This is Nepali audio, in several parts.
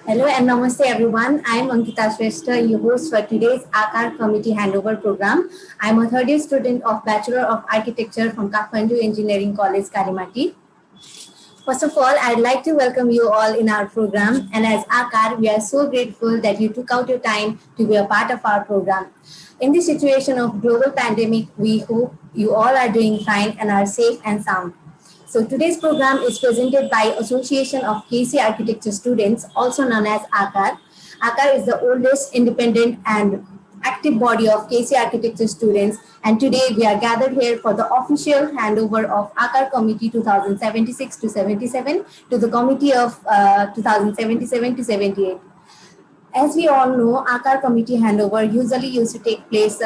Hello and namaste everyone. I am Ankita Shrestha, your host for today's Akar Committee Handover Program. I am a third year student of Bachelor of Architecture from Kathmandu Engineering College, Karimati. First of all, I'd like to welcome you all in our program. And as Akar, we are so grateful that you took out your time to be a part of our program. In this situation of global pandemic, we hope you all are doing fine and are safe and sound. So today's program is presented by Association of KC Architecture Students, also known as AKAR. AKAR is the oldest independent and active body of KC Architecture students, and today we are gathered here for the official handover of AKAR Committee 2076 to 77 to the Committee of 2077 to 78. As we all know, Akar committee handover usually used to take place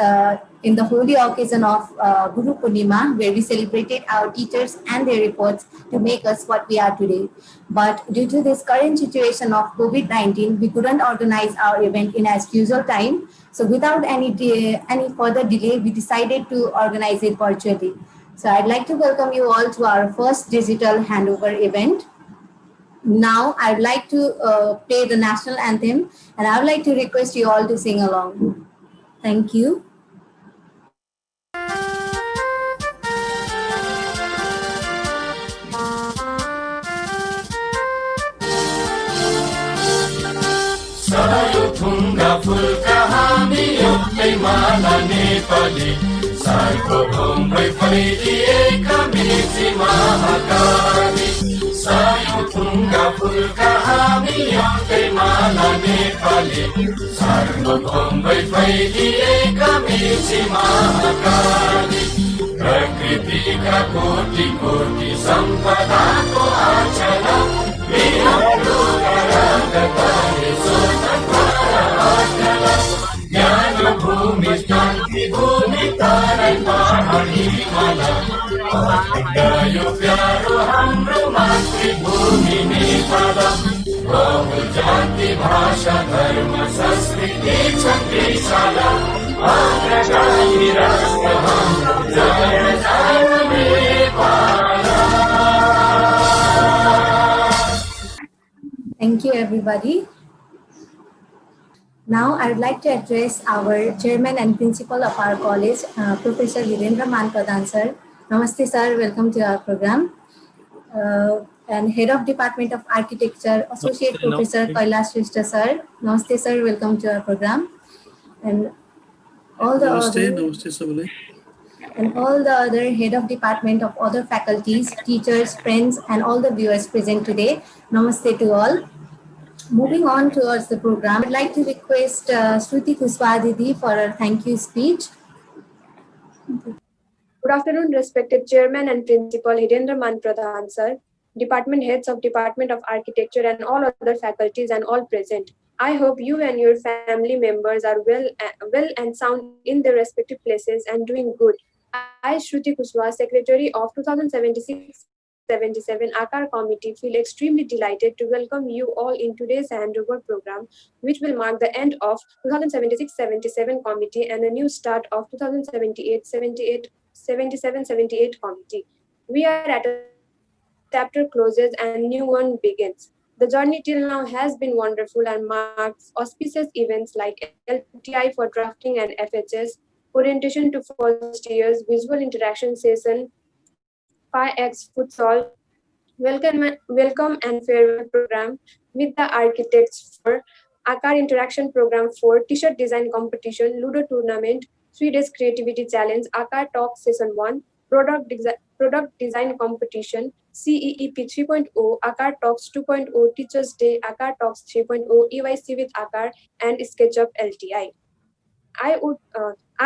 in the holy occasion of Guru Purnima, where we celebrated our teachers and their efforts to make us what we are today. But due to this current situation of COVID-19, we couldn't organize our event in as usual time. So without any further delay, we decided to organize it virtually. So I'd like to welcome you all to our first digital handover event. Now, I'd like to play the national anthem, and I would like to request you all to sing along. Thank you. Sayuthunga fulka हामी एउटै माला नेपाली सार्वभौम भई फैलिएका मेची महाकाली Sayuthunga fulka हामी एउटै माला नेपाली सार्वभौम भई फैलिएका मेची महाकाली प्रकृतिका कोटि कोटि सम्पदाको आचरा ज्ञान भूमि शान्ति भूमि तारै पहाडी माला यो प्यारो हाम्रो मातृभूमि नेपाल बहु जाति भाषा धर्म संस्कृति छन् विशाला अग्रगामी राष्ट्र हाम्रो जय जय Nepal. Thank you, everybody. Now, I would like to address our chairman and principal of our college, Professor Hidendra Man Pradhan sir. Namaste, sir. Welcome to our program. And Head of Department of Architecture, Associate Professor Kailash Shrestha sir. Namaste, sir. Welcome to our program. And all the other head of department of other faculties, teachers, friends, and all the viewers present today. Namaste to all. Moving on towards the program, I'd like to request Shruti Kushwaha Didi for her thank you speech. Good afternoon, respected Chairman and Principal Hidendra Man Pradhan sir, Department Heads of Department of Architecture and all other faculties and all present. I hope you and your family members are well and sound in their respective places and doing good. I, Shruti Kushwaha, Secretary of 2076-77 Akar Committee, feel extremely delighted to welcome you all in today's handover program, which will mark the end of 2076-77 Committee and a new start of 2078-77 Committee. We are at a chapter closes and new one begins. The journey till now has been wonderful and marks auspicious events like LTI for drafting and FHS, orientation to first years, visual interaction session, 5X futsal, welcome and farewell program with the architects for Akar interaction program for t-shirt design competition, Ludo tournament, 3 days creativity challenge, Akar talk session 1, product design competition, CEEP 3.0, Akar Talks 2.0, Teachers Day, Akar Talks 3.0, EYC with Akar, and SketchUp LTI. I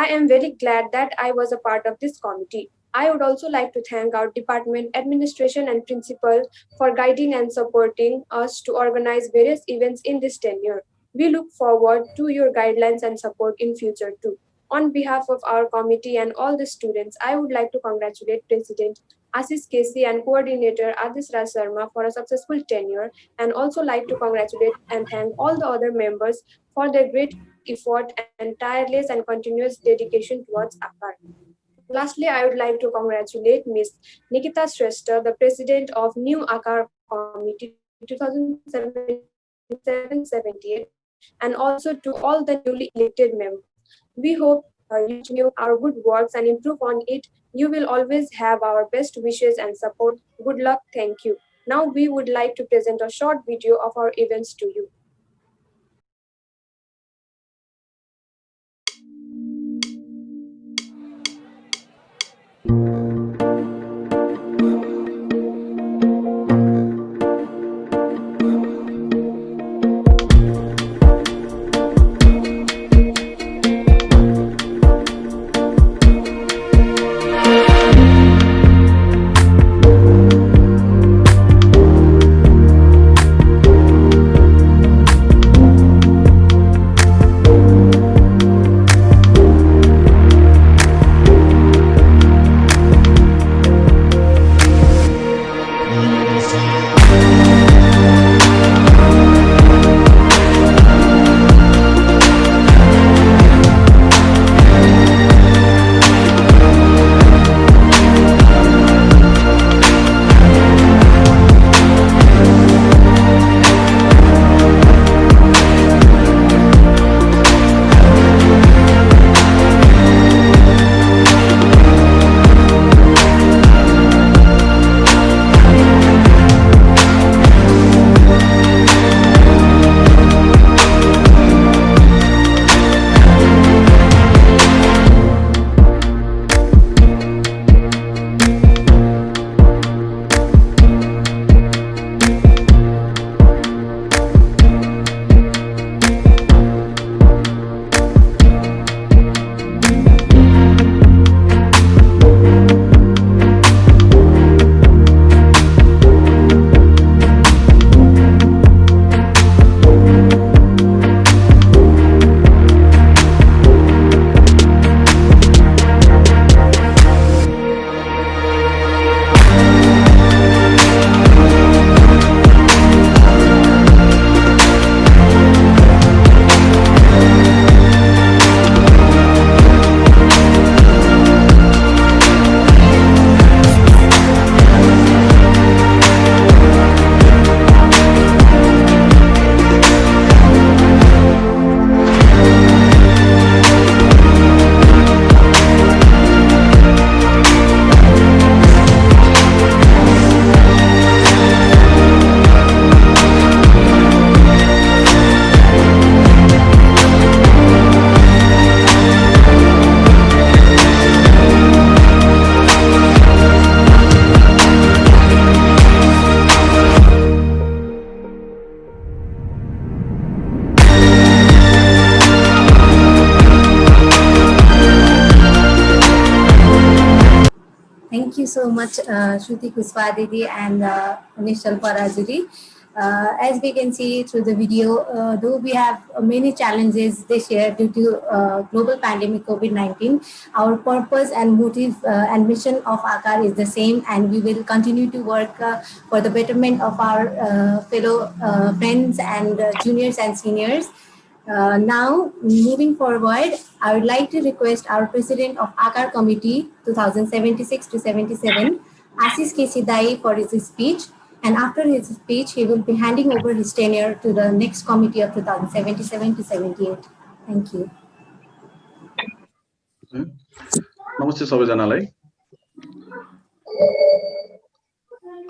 am very glad that I was a part of this committee. I would also like to thank our department, administration, and principal for guiding and supporting us to organize various events in this tenure. We look forward to your guidelines and support in future too. On behalf of our committee and all the students, I would like to congratulate President Ashish Kesi and Coordinator Adis Raj Sharma for a successful tenure, and also like to congratulate and thank all the other members for their great effort and tireless and continuous dedication towards Akar. Lastly, I would like to congratulate Ms. Nikita Shrestha, the President of New Akar Committee 2077 778, and also to all the newly elected members. We hope you continue our good works and improve on it. You will always have our best wishes and support. Good luck. Thank you. Now we would like to present a short video of our events to you. Thank you so much, Shruti Kushwaha Didi and Nishal Parajuri. As we can see through the video, though we have many challenges this year due to global pandemic COVID-19, our purpose and motive and mission of AACAR is the same, and we will continue to work for the betterment of our fellow friends and juniors and seniors. Now, moving forward, I would like to request our President of AACAR Committee 2076 to 77, Ashish K. Sidai, for his speech. And after his speech, he will be handing over his tenure to the next committee of 2077 to 78. Thank you. नमस्ते सबैजनालाई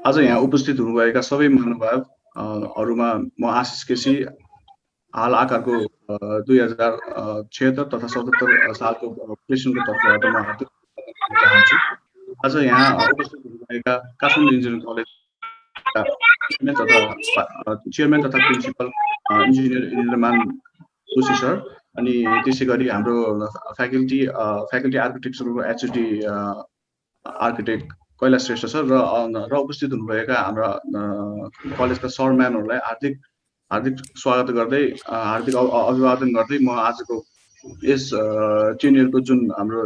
आज यहाँ उपस्थित हुनुभएका सबै महानुभावहरुमा म आशिष केसी हाल आकारको 2076 तथा 77 सालको प्रेसिडेन्टको तर्फबाट म हार्दिक चाहन्छु। आज यहाँ उपस्थित हुनुभएका काठमाडौँ इन्जिनियरिङ कलेज चेयरम्यान तथा principal engineer Indraman Joshi sir, अनि त्यसैगरी हाम्रो फ्याकल्टी आर्किटेक्चरको HOD architect Kailash Shrestha sir र उपस्थित हुनुभएका हाम्रा कलेजका सर म्यामहरुलाई हार्दिक स्वागत गर्दै हार्दिक अभिवादन गर्दै म आजको यस टेन्युरको जुन हाम्रो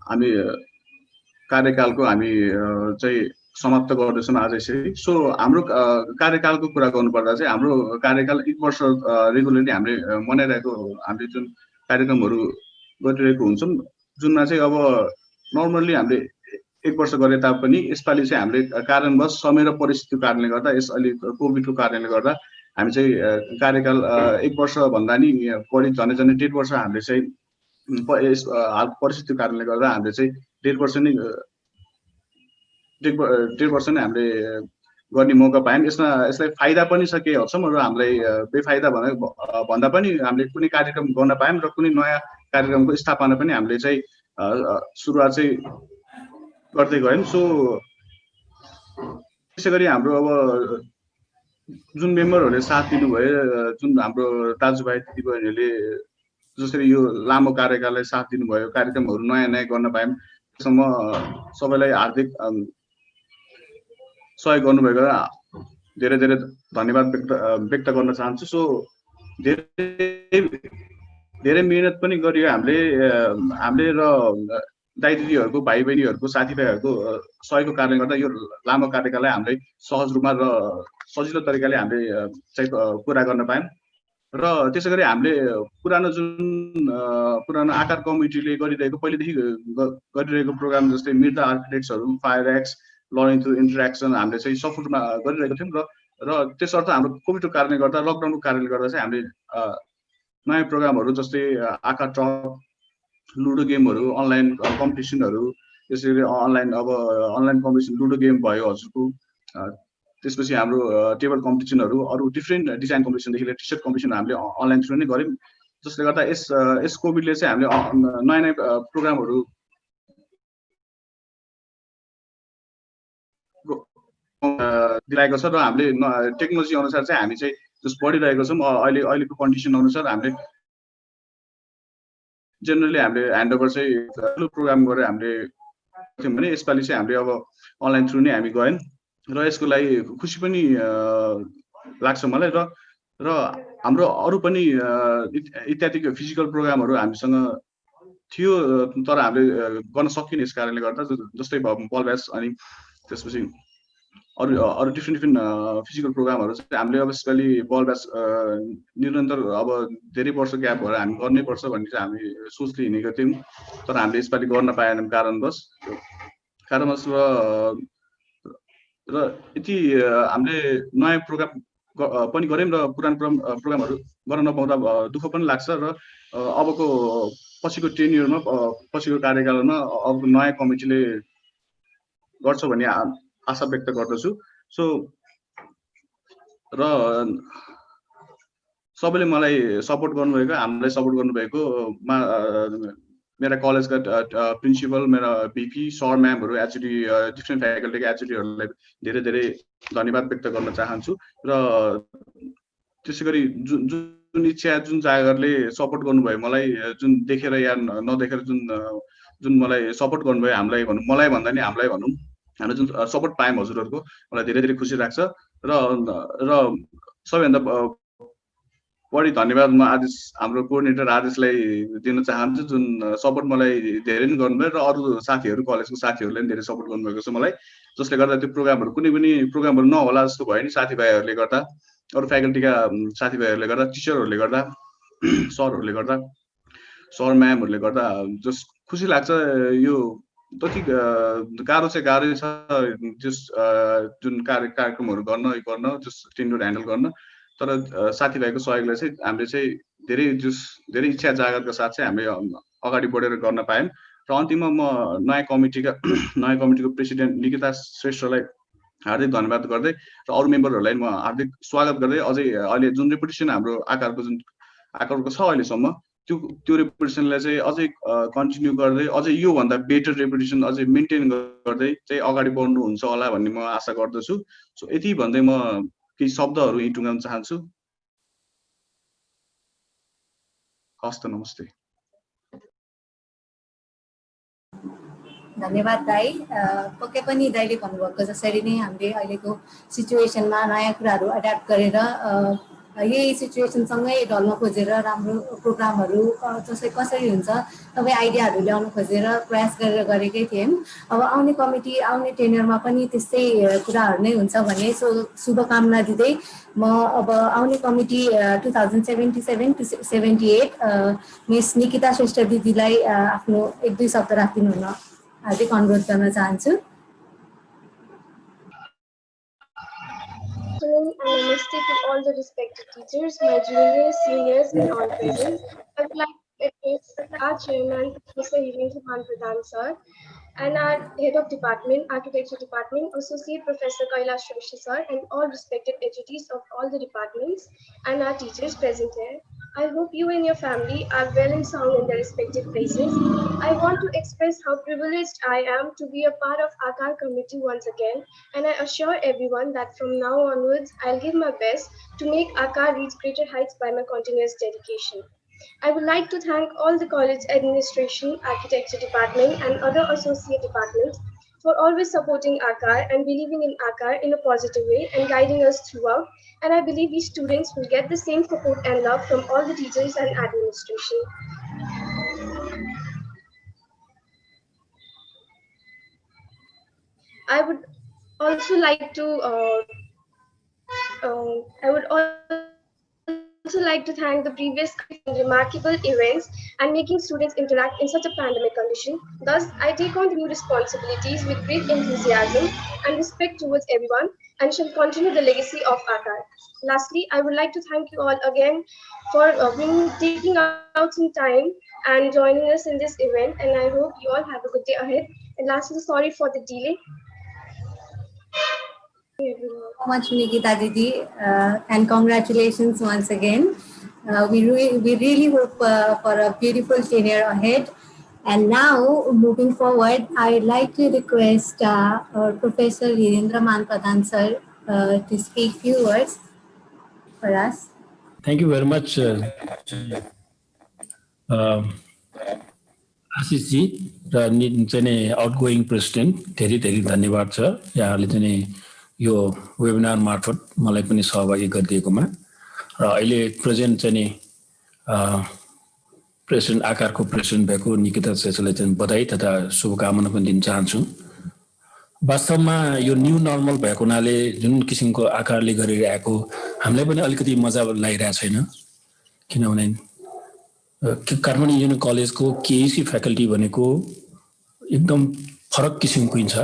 हामी कार्यकालको हामी चाहिँ समाप्त गर्दैछौँ आज यसरी। सो हाम्रो कार्यकालको कुरा गर्नुपर्दा चाहिँ हाम्रो कार्यकाल 1 वर्ष रेगुलरली हामीले मनाइरहेको हामीले जुन कार्यक्रमहरू गरिरहेको हुन्छौँ, जुनमा चाहिँ अब नर्मल्ली हामीले 1 वर्ष गरे तापनि यसपालि चाहिँ हामीले कारणवश समय र परिस्थितिको कारणले गर्दा यस अलि कोभिडको कारणले गर्दा हामी चाहिँ कार्यकाल 1 वर्ष भन्दा नि बढी झन्डै 1.5 वर्ष हामीले चाहिँ हाल परिस्थितिको कारणले गर्दा हामीले चाहिँ 1.5 वर्ष नै 1.5 वर्ष नै हामीले गर्ने मौका पायौँ। यसलाई फाइदा पनि छ केही हदसम्म र हामीलाई बेफाइदा भन्दा पनि हामीले कुनै कार्यक्रम गर्न पायौँ र कुनै नयाँ कार्यक्रमको स्थापना पनि हामीले चाहिँ सुरुवात चाहिँ गर्दै गयौँ। सो त्यसैगरी हाम्रो अब जुन मेम्बरहरूले साथ दिनुभयो, जुन हाम्रो दाजुभाइ दिदीबहिनीहरूले जसरी यो लामो कार्यकाललाई साथ दिनुभयो, कार्यक्रमहरू नयाँ नयाँ गर्न पायौँ, त्यसमा सबैलाई हार्दिक सहयोग गर्नुभएको धेरै धेरै धन्यवाद व्यक्त गर्न चाहन्छु। सो धेरै मेहनत पनि गरियो हामीले र दाइ दिदीहरूको, भाइ बहिनीहरूको, साथीभाइहरूको सहयोगको कारणले गर्दा यो लामो कार्यकाललाई हामीले सहज रूपमा र सजिलो तरिकाले हामीले चाहिँ पुरा गर्न पायौँ। र त्यसै गरी हामीले पुरानो आकार कमिटीले गरिरहेको पहिलेदेखि गरिरहेको प्रोग्राम जस्तै मृदा आर्किटेक्ट्सहरू, फायर एक्स, लर्निङ थ्रु इन्टरेक्सन हामीले चाहिँ सफल रूपमा गरिरहेको थियौँ र त्यसर्थ हाम्रो कोभिडको कारणले गर्दा, लकडाउनको कारणले गर्दा चाहिँ हामीले नयाँ प्रोग्रामहरू जस्तै आकार टक, लुडो गेमहरू, अनलाइन कम्पिटिसनहरू, त्यसरी अनलाइन कम्पिटिसन लुडो गेम भयो हजुरको, त्यसपछि हाम्रो टेबल कम्पिटिसनहरू, अरू डिफ्रेन्ट डिजाइन कम्पिटिसनदेखि लिएर टी सर्ट कम्पिटिसन हामीले अनलाइन थ्रु नै गऱ्यौँ। जसले गर्दा यस कोभिडले चाहिँ हामीले नयाँ नयाँ प्रोग्रामहरू दिलाएको छ र हामीले टेक्नोलोजी अनुसार चाहिँ हामी चाहिँ जस बढिरहेको छौँ। अहिलेको कन्डिसन अनुसार हामीले जेनरली हामीले ह्यान्डओभर चाहिँ ठुलो प्रोग्राम गरेर हामीले गर्थ्यौँ भने यसपालि चाहिँ हामीले अब अनलाइन थ्रु नै हामी गयौँ र यसको लागि खुसी पनि लाग्छ मलाई। र हाम्रो अरू पनि इत्यादि फिजिकल प्रोग्रामहरू हामीसँग थियो तर हामीले गर्न सकिने यस कारणले गर्दा, जस्तै बल ब्याच अनि त्यसपछि अरू डिफ्रेन्ट फिजिकल प्रोग्रामहरू चाहिँ हामीले अब यसपालि बल ब्याच निरन्तर अब धेरै वर्ष ग्याप भएर हामी गर्नै पर्छ भन्ने चाहिँ हामी सोच्दै हिँडेको थियौँ, तर हामीले यसपालि गर्न पाएनौँ कारणवश र यति हामीले नयाँ प्रोग्राम पनि गऱ्यौँ र पुरानो प्रोग्रामहरू गर्न नपाउँदा दुःख पनि लाग्छ र अबको पछिको 10 इयरमा पछिको कार्यकालमा अब नयाँ कमिटीले गर्छ भन्ने आशा व्यक्त गर्दछु। सो र सबैले मलाई सपोर्ट गर्नुभएको, हामीलाई सपोर्ट गर्नुभएको मेरा कलेजका प्रिन्सिपल, मेरा भिपी, सर म्यामहरू, एचओडी, डिफ्रेन्ट फ्याकल्टीका एचओडीहरूलाई धेरै धेरै धन्यवाद व्यक्त गर्न चाहन्छु। र त्यसै गरी जुन इच्छा, जुन जागरले सपोर्ट गर्नुभयो मलाई, जुन देखेर या नदेखेर जुन मलाई सपोर्ट गर्नुभयो, हामीलाई भनौँ, मलाई भन्दा नि हामीलाई भनौँ, हामीले जुन सपोर्ट पायौँ हजुरहरूको, मलाई धेरै धेरै खुसी लाग्छ। र सबैभन्दा बढी धन्यवाद म आदेश, हाम्रो कोअर्डिनेटर आदेशलाई दिन चाहन्छु, जुन सपोर्ट मलाई धेरै नै गर्नुभयो र अरू साथीहरू, कलेजको साथीहरूले पनि धेरै सपोर्ट गर्नुभएको छ मलाई, जसले गर्दा त्यो प्रोग्रामहरू कुनै पनि प्रोग्रामहरू नहोला जस्तो भयो नि, साथीभाइहरूले गर्दा, अरू फ्याकल्टीका साथीभाइहरूले गर्दा, टिचरहरूले गर्दा, सरहरूले गर्दा, सर म्यामहरूले गर्दा जस खुसी लाग्छ। यो जति गाह्रो चाहिँ गाह्रै छ जुन कार्यक्रमहरू गर्न जस टिमहरू ह्यान्डल गर्न, तर साथीभाइको सहयोगले चाहिँ हामीले चाहिँ धेरै इच्छा जागरका साथ चाहिँ हामीले अगाडि बढेर गर्न पायौँ। र अन्तिममा म नयाँ कमिटीको प्रेसिडेन्ट निकिता श्रेष्ठलाई हार्दिक धन्यवाद गर्दै र अरू मेम्बरहरूलाई म हार्दिक स्वागत गर्दै, अझै अहिले जुन रेपुटेसन हाम्रो आकारको छ अहिलेसम्म, त्यो रेपुटेसनलाई चाहिँ अझै कन्टिन्यू गर्दै, अझै योभन्दा बेटर रेपुटेसन अझै मेन्टेन गर्दै चाहिँ अगाडि बढ्नुहुन्छ होला भन्ने म आशा गर्दछु। सो यति भन्दै म केही शब्दहरू यहीँ टुङ्गाउन चाहन्छु। हस्त, नमस्ते। धन्यवाद दाई। पक्कै पनि दाइले भन्नुभएको जसरी नै हामीले अहिलेको सिचुएसनमा नयाँ कुराहरू एड्याप्ट गरेर यही सिचुएसनसँगै ढल्न खोजेर राम्रो प्रोग्रामहरू कसरी हुन्छ सबै आइडियाहरू ल्याउन खोजेर प्रयास गरेकै थियौँ। अब आउने कमिटी, आउने टेन्युरमा पनि त्यस्तै कुराहरू नै हुन्छ भन्ने शुभकामना दिँदै म अब आउने committee 2077 to 78 miss Nikita Shrestha दिदीलाई आफ्नो 1-2 शब्द राखिदिनु हुन हार्दिक अनुरोध गर्न चाहन्छु। And namaste to all the respected teachers, my juniors, seniors, and all present. I would like to address our chairman, Mr. Hirendra Pradhan sir, and our head of department, architecture department, Associate Professor Kailash Joshi sir, and all respected eduties of all the departments and our teachers present here. I hope you and your family are well and sound in their respective places. I want to express how privileged I am to be a part of AACAR committee once again, and I assure everyone that from now onwards, I'll give my best to make AACAR reach greater heights by my continuous dedication. I would like to thank all the college administration, architecture department, and other associate departments for always supporting AACAR and believing in AACAR in a positive way and guiding us throughout. And I believe we students will get the same support and love from all the teachers and administration. I would also like to thank the previous remarkable events and making students interact in such a pandemic condition. Thus, I take on the new responsibilities with great enthusiasm and respect towards everyone and shall continue the legacy of AACAR. Lastly, I would like to thank you all again for taking out some time and joining us in this event, and I hope you all have a good day ahead. And lastly, sorry for the delay. So much, Nikita Didi, and congratulations once again. We really hope for a beautiful tenure ahead. And now, moving forward, I'd like to request Professor Hirendra Pradhan sir to speak few words for us. Thank you very much, आशिष जी र चाहिँ आउटगोइङ प्रेसिडेन्ट धेरै धेरै धन्यवाद छ यहाँले चाहिँ यो वेबिनार मार्फत मलाई पनि सहभागी गरिदिएकोमा र अहिले प्रेजेन्ट चाहिँ प्रेसिडेन्ट आकारको प्रेसिडेन्ट भएको निकिता श्रेष्ठलाई चाहिँ बधाई तथा शुभकामना पनि दिन चाहन्छु। वास्तवमा यो न्यू नर्मल भएको हुनाले जुन किसिमको आकारले गरिरहेको हामीलाई पनि अलिकति मजा लागिरहेको छैन, किनभने काठमाडौँ युनियन कलेजको केइसी फ्याकल्टी भनेको एकदम फरक किसिमको छ।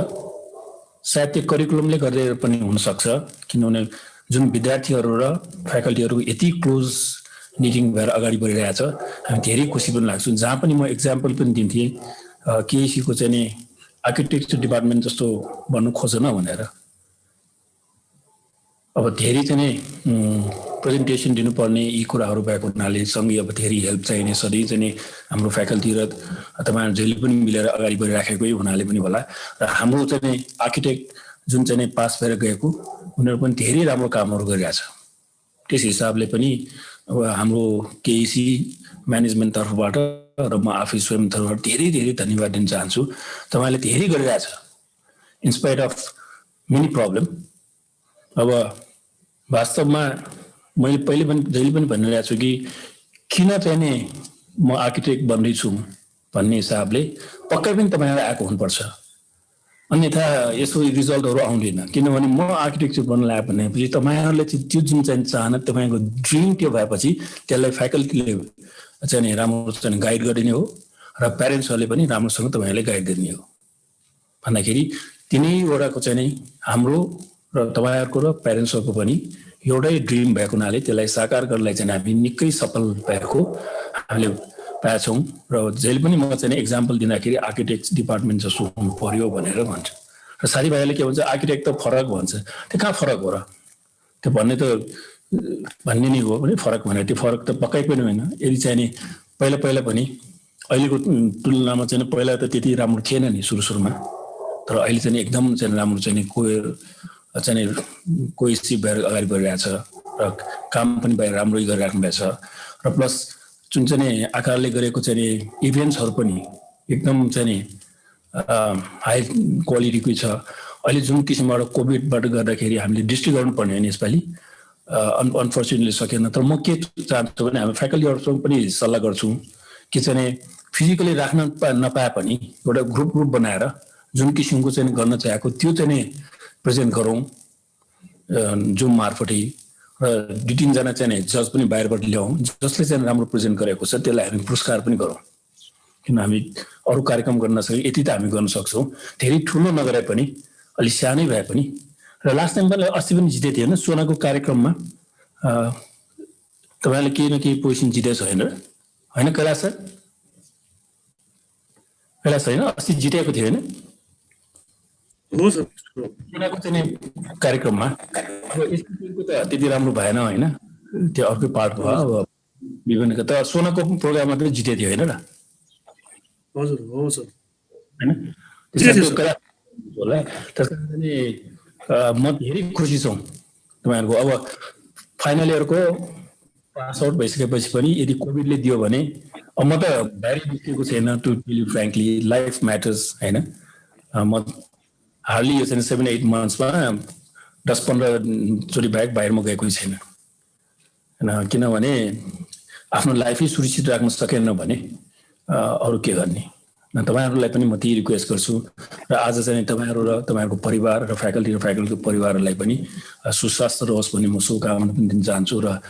सायद त्यो करिकुलमले गर्दै पनि हुनसक्छ, किनभने जुन विद्यार्थीहरू र फ्याकल्टीहरू यति क्लोज निटिङ भएर अगाडि बढिरहेछ, हामी धेरै खुसी पनि लाग्छौँ। जहाँ पनि म एक्जाम्पल पनि दिन्थेँ केइसीको चाहिँ नि आर्किटेक्चर डिपार्टमेन्ट जस्तो भन्नु खोजेन भनेर। अब धेरै चाहिँ प्रेजेन्टेसन दिनुपर्ने यी कुराहरू भएको हुनाले सँगै अब धेरै हेल्प चाहिने सधैँ चाहिँ हाम्रो फ्याकल्टी र तपाईँहरू जहिले पनि मिलेर अगाडि बढिराखेकै हुनाले पनि होला। र हाम्रो चाहिँ आर्किटेक्ट जुन चाहिँ पास भएर गएको उनीहरू पनि धेरै राम्रो कामहरू गरिरहेछ। त्यस हिसाबले पनि अब हाम्रो केइसी म्यानेजमेन्ट तर्फबाट र म आफै स्वयं तर्फबाट धेरै धेरै धन्यवाद दिन चाहन्छु। तपाईँले धेरै गरिरहेछ इन्स्पाइट अफ मेनी प्रब्लम। अब वास्तवमा मैले पहिले पनि जहिले पनि भनिरहेको छु कि किन चाहिँ नि म आर्किटेक्ट बन्दैछु भन्ने हिसाबले पक्कै पनि तपाईँहरू आएको हुनुपर्छ, अन्यथा यसो रिजल्टहरू आउँदैन। किनभने म आर्किटेक्चर बन्न लाग्यो भनेपछि तपाईँहरूले त्यो जुन चाहिँ चाहना तपाईँको ड्रिम त्यो भएपछि त्यसलाई फ्याकल्टीले चाहिँ राम्रो चाहिँ गाइड गरिदिने हो र प्यारेन्ट्सहरूले पनि राम्रोसँग तपाईँहरूले गाइड गर्ने हो भन्दाखेरि तिनैवटाको चाहिँ नि हाम्रो र तपाईँहरूको र प्यारेन्ट्सहरूको पनि एउटै ड्रिम भएको हुनाले त्यसलाई साकार गर्नलाई चाहिँ हामी निकै सफल भएको हामीले पाएछौँ। र जहिले पनि म चाहिँ एक्जाम्पल दिँदाखेरि आर्किटेक्ट डिपार्टमेन्ट जस्तो हुनु पर्यो भनेर भन्छु। र साथीभाइले के भन्छ आर्किटेक्ट त फरक भन्छ, त्यो कहाँ फरक हो र? त्यो भन्ने त भन्ने नै हो भने फरक भनेर त्यो फरक त पक्कै पनि होइन। यदि चाहिँ नि पहिला पनि अहिलेको तुलनामा चाहिँ पहिला त त्यति राम्रो थिएन नि सुरुमा, तर अहिले चाहिँ एकदम चाहिँ राम्रो चाहिँ कोही भएर अगाडि बढिरहेछ र काम पनि बाहिर राम्रै गरिराख्नु भएको छ। र प्लस जुन चाहिँ आकारले गरेको चाहिँ इभेन्ट्सहरू पनि एकदम चाहिँ हाई क्वालिटीको छ। अहिले जुन किसिमबाट कोभिडबाट गर्दाखेरि हामीले डिस्ट्रिक्ट गर्नुपर्ने होइन यसपालि, अनफर्चुनेटली सकेन। तर म के चाहन्छु भने हामी फ्याकल्टीहरूसँग पनि सल्लाह गर्छौँ कि चाहिँ फिजिकली राख्न नपाए पनि एउटा ग्रुप बनाएर जुन किसिमको चाहिँ गर्न चाहेको त्यो चाहिँ प्रेजेन्ट गरौँ जुम मार्फतै, र 2-3 जना चाहिँ जज पनि बाहिरबाट ल्याउँ जसले चाहिँ राम्रो प्रेजेन्ट गरेको छ त्यसलाई हामी पुरस्कार पनि गरौँ। किन हामी अरू कार्यक्रम गर्न नसके यति त हामी गर्न सक्छौँ, धेरै ठुलो नगरे पनि अलि सानै भए पनि। र लास्ट टाइम पनि अस्ति पनि जितेको थियो होइन सोनाको कार्यक्रममा, तपाईँले केही न केही पोजिसन जितेको छ होइन कैलाश सर? कैलाश होइन अस्ति जितेको थियो होइन सोनाको चाहिँ कार्यक्रममा? अब यस्तो त त्यति राम्रो भएन होइन, त्यो अर्कै पार्ट भयो। अब विभिन्न त सोनाको प्रोग्राम मात्रै जितेको थियो होइन र? हजुर हो सर होइन होला। त्यस कारण म धेरै खुसी छौँ तपाईँहरूको। अब फाइनल इयरको पास आउट भइसकेपछि पनि यदि कोभिडले दियो भने अब म त बाहिर निस्केको छैन, to tell you frankly, life matters होइन। म हार्डली यो चाहिँ 7-8 मन्थ्समा 10-15 चोटि बाहेक बाहिर म गएको छैन होइन, किनभने आफ्नो लाइफै सुरक्षित राख्न सकेन भने अरू के गर्ने। तपाईँहरूलाई पनि म त्यही रिक्वेस्ट गर्छु र आज चाहिँ तपाईँहरू र तपाईँहरूको परिवार र फ्याकल्टीको परिवारहरूलाई पनि सुस्वास्थ्य रहोस् भन्ने म शुभकामना पनि दिन चाहन्छु र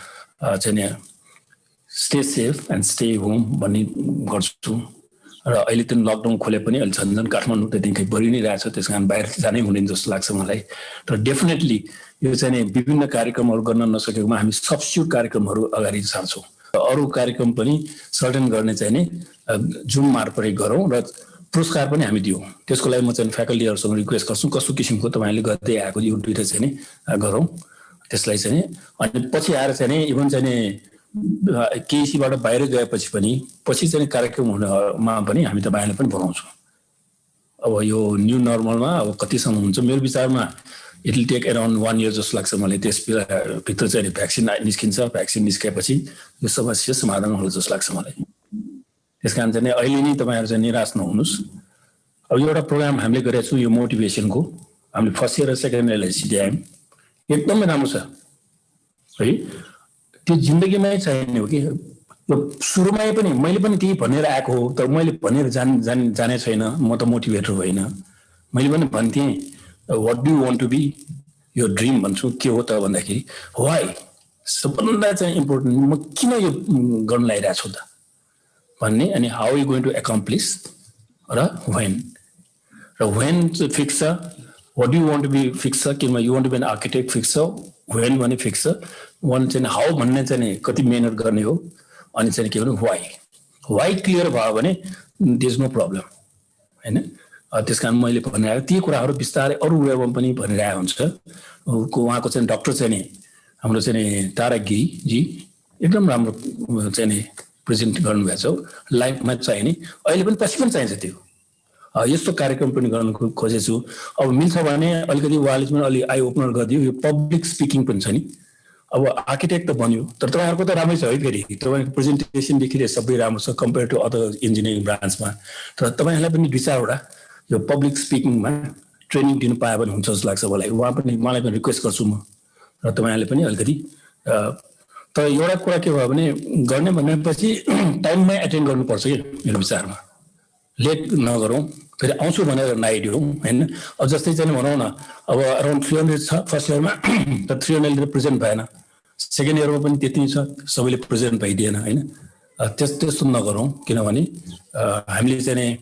चाहिँ stay safe and stay home भन्ने गर्छु। र अहिले त लकडाउन खोले पनि अहिले झन्झन काठमाडौँ त दिनकै बढी नै रहेछ, त्यस कारण बाहिर जानै हुँदैन जस्तो लाग्छ मलाई। तर डेफिनेटली यो चाहिँ विभिन्न कार्यक्रमहरू गर्न नसकेकोमा हामी सब्स्टिट्युट कार्यक्रमहरू अगाडि सार्छौँ। अरू कार्यक्रम पनि सर्टेन गर्ने चाहिँ नि जुम मार्फत गरौँ र पुरस्कार पनि हामी दिउँ। त्यसको लागि म चाहिँ फ्याकल्टीहरूसँग रिक्वेस्ट गर्छु कस्तो किसिमको तपाईँले गर्दै आएको यो दुईवटा चाहिँ नि गरौँ त्यसलाई चाहिँ। अनि पछि आएर चाहिँ नि इभन चाहिँ नि केसीबाट बाहिर गएपछि पनि पछि चाहिँ कार्यक्रम हुनमा पनि हामी तपाईँहरूले पनि बोलाउँछौँ। अब यो न्यू नर्मलमा अब कतिसम्म हुन्छ मेरो विचारमा it will take around 1 year जस्तो लाग्छ मलाई। त्यसभित्र चाहिँ भ्याक्सिन निस्किन्छ, भ्याक्सिन निस्केपछि यो समस्या समाधान होला जस्तो लाग्छ मलाई। त्यस कारण चाहिँ अहिले नै तपाईँहरू चाहिँ निराश नहुनुहोस्। अब एउटा प्रोग्राम हामीले गरेको छौँ यो मोटिभेसनको, हामीले फर्स्ट इयर र सेकेन्ड इयरलाई सिध्यायौँ, एकदमै राम्रो छ है। त्यो जिन्दगीमै चाहिने हो कि यो सुरुमै पनि मैले पनि त्यही भनेर आएको हो, तर मैले भनेर जाने छैन, म त मोटिभेटर होइन। मैले पनि भन्थेँ what do want to be, यो ड्रिम भन्छु के हो त भन्दाखेरि वाइ, सबभन्दा चाहिँ इम्पोर्टेन्ट म किन यो गर्न लागिरहेको छु त भन्ने, अनि how you going to accomplish र वेन चाहिँ फिक्स छ। What do want to be fix छ, किनभने you want to be an architect fix छ, वेन भने फिक्स छ, वान चाहिँ हाउ भन्ने चाहिँ कति मेहनत गर्ने हो, अनि चाहिँ के भन्नु वाइ क्लियर भयो भने देयर इज नो प्रब्लम होइन। त्यस कारण मैले भनिरहेको ती कुराहरू बिस्तारै अरू वेबमा पनि भनिरहेको हुन्छ। उहाँको चाहिँ डक्टर चाहिँ नि हाम्रो चाहिँ नि तारा गिरीजी एकदम राम्रो चाहिँ नि प्रेजेन्ट गर्नुभएको छ लाइफमा चाहिँ नि, अहिले पनि पछि पनि चाहिन्छ त्यो। यस्तो कार्यक्रम पनि गर्न खोजेछु। अब मिल्छ भने अलिकति उहाँले पनि अलि आई ओपनर गरिदियो, यो पब्लिक स्पिकिङ पनि छ नि। अब आर्किटेक्ट त बन्यो, तर तपाईँहरूको त राम्रै छ है, फेरि तपाईँको प्रेजेन्टेसनदेखि सबै राम्रो छ कम्पेयर टु अदर इन्जिनियरिङ ब्रान्चमा। तर तपाईँहरूलाई पनि 2-4वटा यो पब्लिक स्पिकिङमा ट्रेनिङ दिनु पायो भने हुन्छ जस्तो लाग्छ मलाई। मलाई पनि रिक्वेस्ट गर्छु म, र तपाईँहरूले पनि अलिकति। तर एउटा कुरा के भयो भने गर्ने भनेपछि टाइममै एटेन्ड गर्नुपर्छ कि मेरो विचारमा, लेट नगरौँ, फेरि आउँछु भनेर नआइदिउँ होइन। अब जस्तै चाहिँ भनौँ न अब अराउन्ड 300 छ फर्स्ट इयरमा, तर 300 प्रेजेन्ट भएन, सेकेन्ड इयरमा पनि त्यति नै छ, सबैले प्रेजेन्ट भइदिएन होइन। त्यस्तो नगरौँ, किनभने हामीले चाहिँ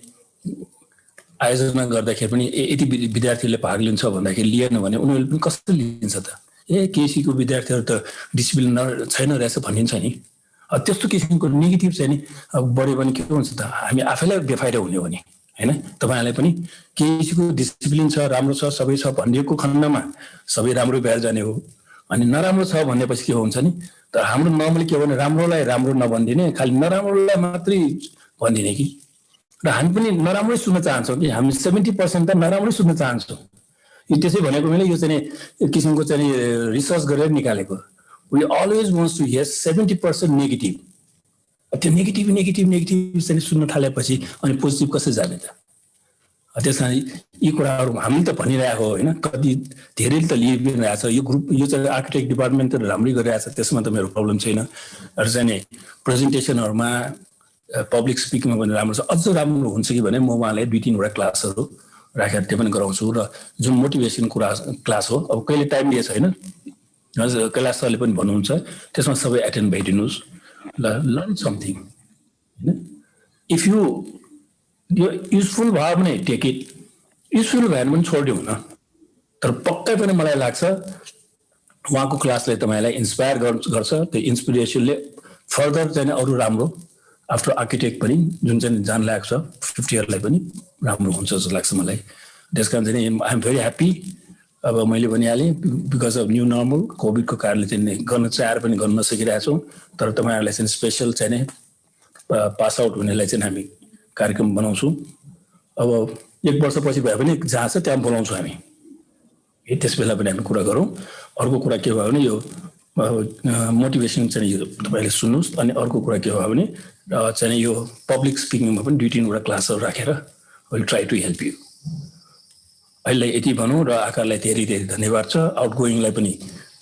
आयोजना गर्दाखेरि पनि यति विद्यार्थीहरूले भाग लिन्छ भन्दाखेरि लिएन भने उनीहरूले पनि कसरी लिन्छ त, केसीको विद्यार्थीहरू त डिसिप्लिन छैन रहेछ भनिन्छ नि। त्यस्तो किसिमको नेगेटिभ चाहिँ नि अब बढ्यो भने के हुन्छ त, हामी आफैलाई बेफाइदा हुने हो नि होइन। तपाईँहरूलाई पनि केसीको डिसिप्लिन छ, राम्रो छ, सबै छ भनिदिएको खण्डमा सबै राम्रो भएर जाने हो। अनि नराम्रो छ भनेपछि के हुन्छ नि, तर हाम्रो नर्मली के हो भने राम्रोलाई राम्रो नभनिदिने, खालि नराम्रोलाई मात्रै भनिदिने कि। र हामी पनि नराम्रै सुन्न चाहन्छौँ कि, हामी 70% त नराम्रै सुन्न चाहन्छौँ। यो त्यसै भनेको मैले यो चाहिँ किसिमको चाहिँ रिसर्च गरेर निकालेको। We always wants to hear 70% negative. त्यो नेगेटिभ चाहिँ सुन्न थालेपछि अनि पोजिटिभ कसरी जाने त। त्यस कारण यी कुराहरू हामीले त भनिरहेको होइन, कति धेरैले त लिइरहेको छ। यो ग्रुप यो चाहिँ आर्किटेक्ट डिपार्टमेन्ट त राम्रै गरिरहेको छ, त्यसमा त मेरो प्रब्लम छैन। र चाहिँ प्रेजेन्टेसनहरूमा पब्लिक स्पिकिङमा पनि राम्रो छ। अझ राम्रो हुन्छ कि भने म उहाँलाई 2-3वटा क्लासहरू राखेर त्यो पनि गराउँछु। र जुन मोटिभेसन क्लास हो, अब कहिले टाइम दिएछ होइन, हजुर कैलाश सरले पनि भन्नुहुन्छ, त्यसमा सबै एटेन्ड भइदिनुहोस्। ल लर्न समथिङ होइन। इफ यु यो युजफुल भयो भने टेक इट, युजफुल भएन भने छोडिदिउँ न। तर पक्कै पनि मलाई लाग्छ उहाँको क्लासले तपाईँलाई इन्सपायर गर्छ। त्यो इन्सपिरेसनले फर्दर चाहिँ अरू राम्रो आफ्टर आर्किटेक्ट पनि जुन चाहिँ जान लागेको छ 50 इयरलाई पनि राम्रो हुन्छ जस्तो लाग्छ मलाई। त्यस कारण चाहिँ आइ एम भेरी ह्याप्पी। अब मैले भनिहालेँ बिकज अफ न्यू नर्मल कोभिडको कारणले चाहिँ गर्न चाहेर पनि गर्न नसकिरहेको छौँ। तर तपाईँहरूलाई चाहिँ स्पेसल चाहिँ पास आउट हुनेलाई चाहिँ हामी कार्यक्रम बनाउँछौँ। अब 1 वर्षपछि भए पनि जहाँ छ त्यहाँ बोलाउँछौँ हामी, त्यस बेला पनि हामी कुरा गरौँ। अर्को कुरा के भयो भने यो मोटिभेसन चाहिँ यो तपाईँले सुन्नुहोस्। अनि अर्को कुरा के भयो भने चाहिँ यो पब्लिक स्पिकिङमा पनि 2-3वटा क्लासहरू राखेर will try to help you. अहिले यति भनौँ र आकारलाई धेरै धेरै धन्यवाद छ। आउटगोइङलाई पनि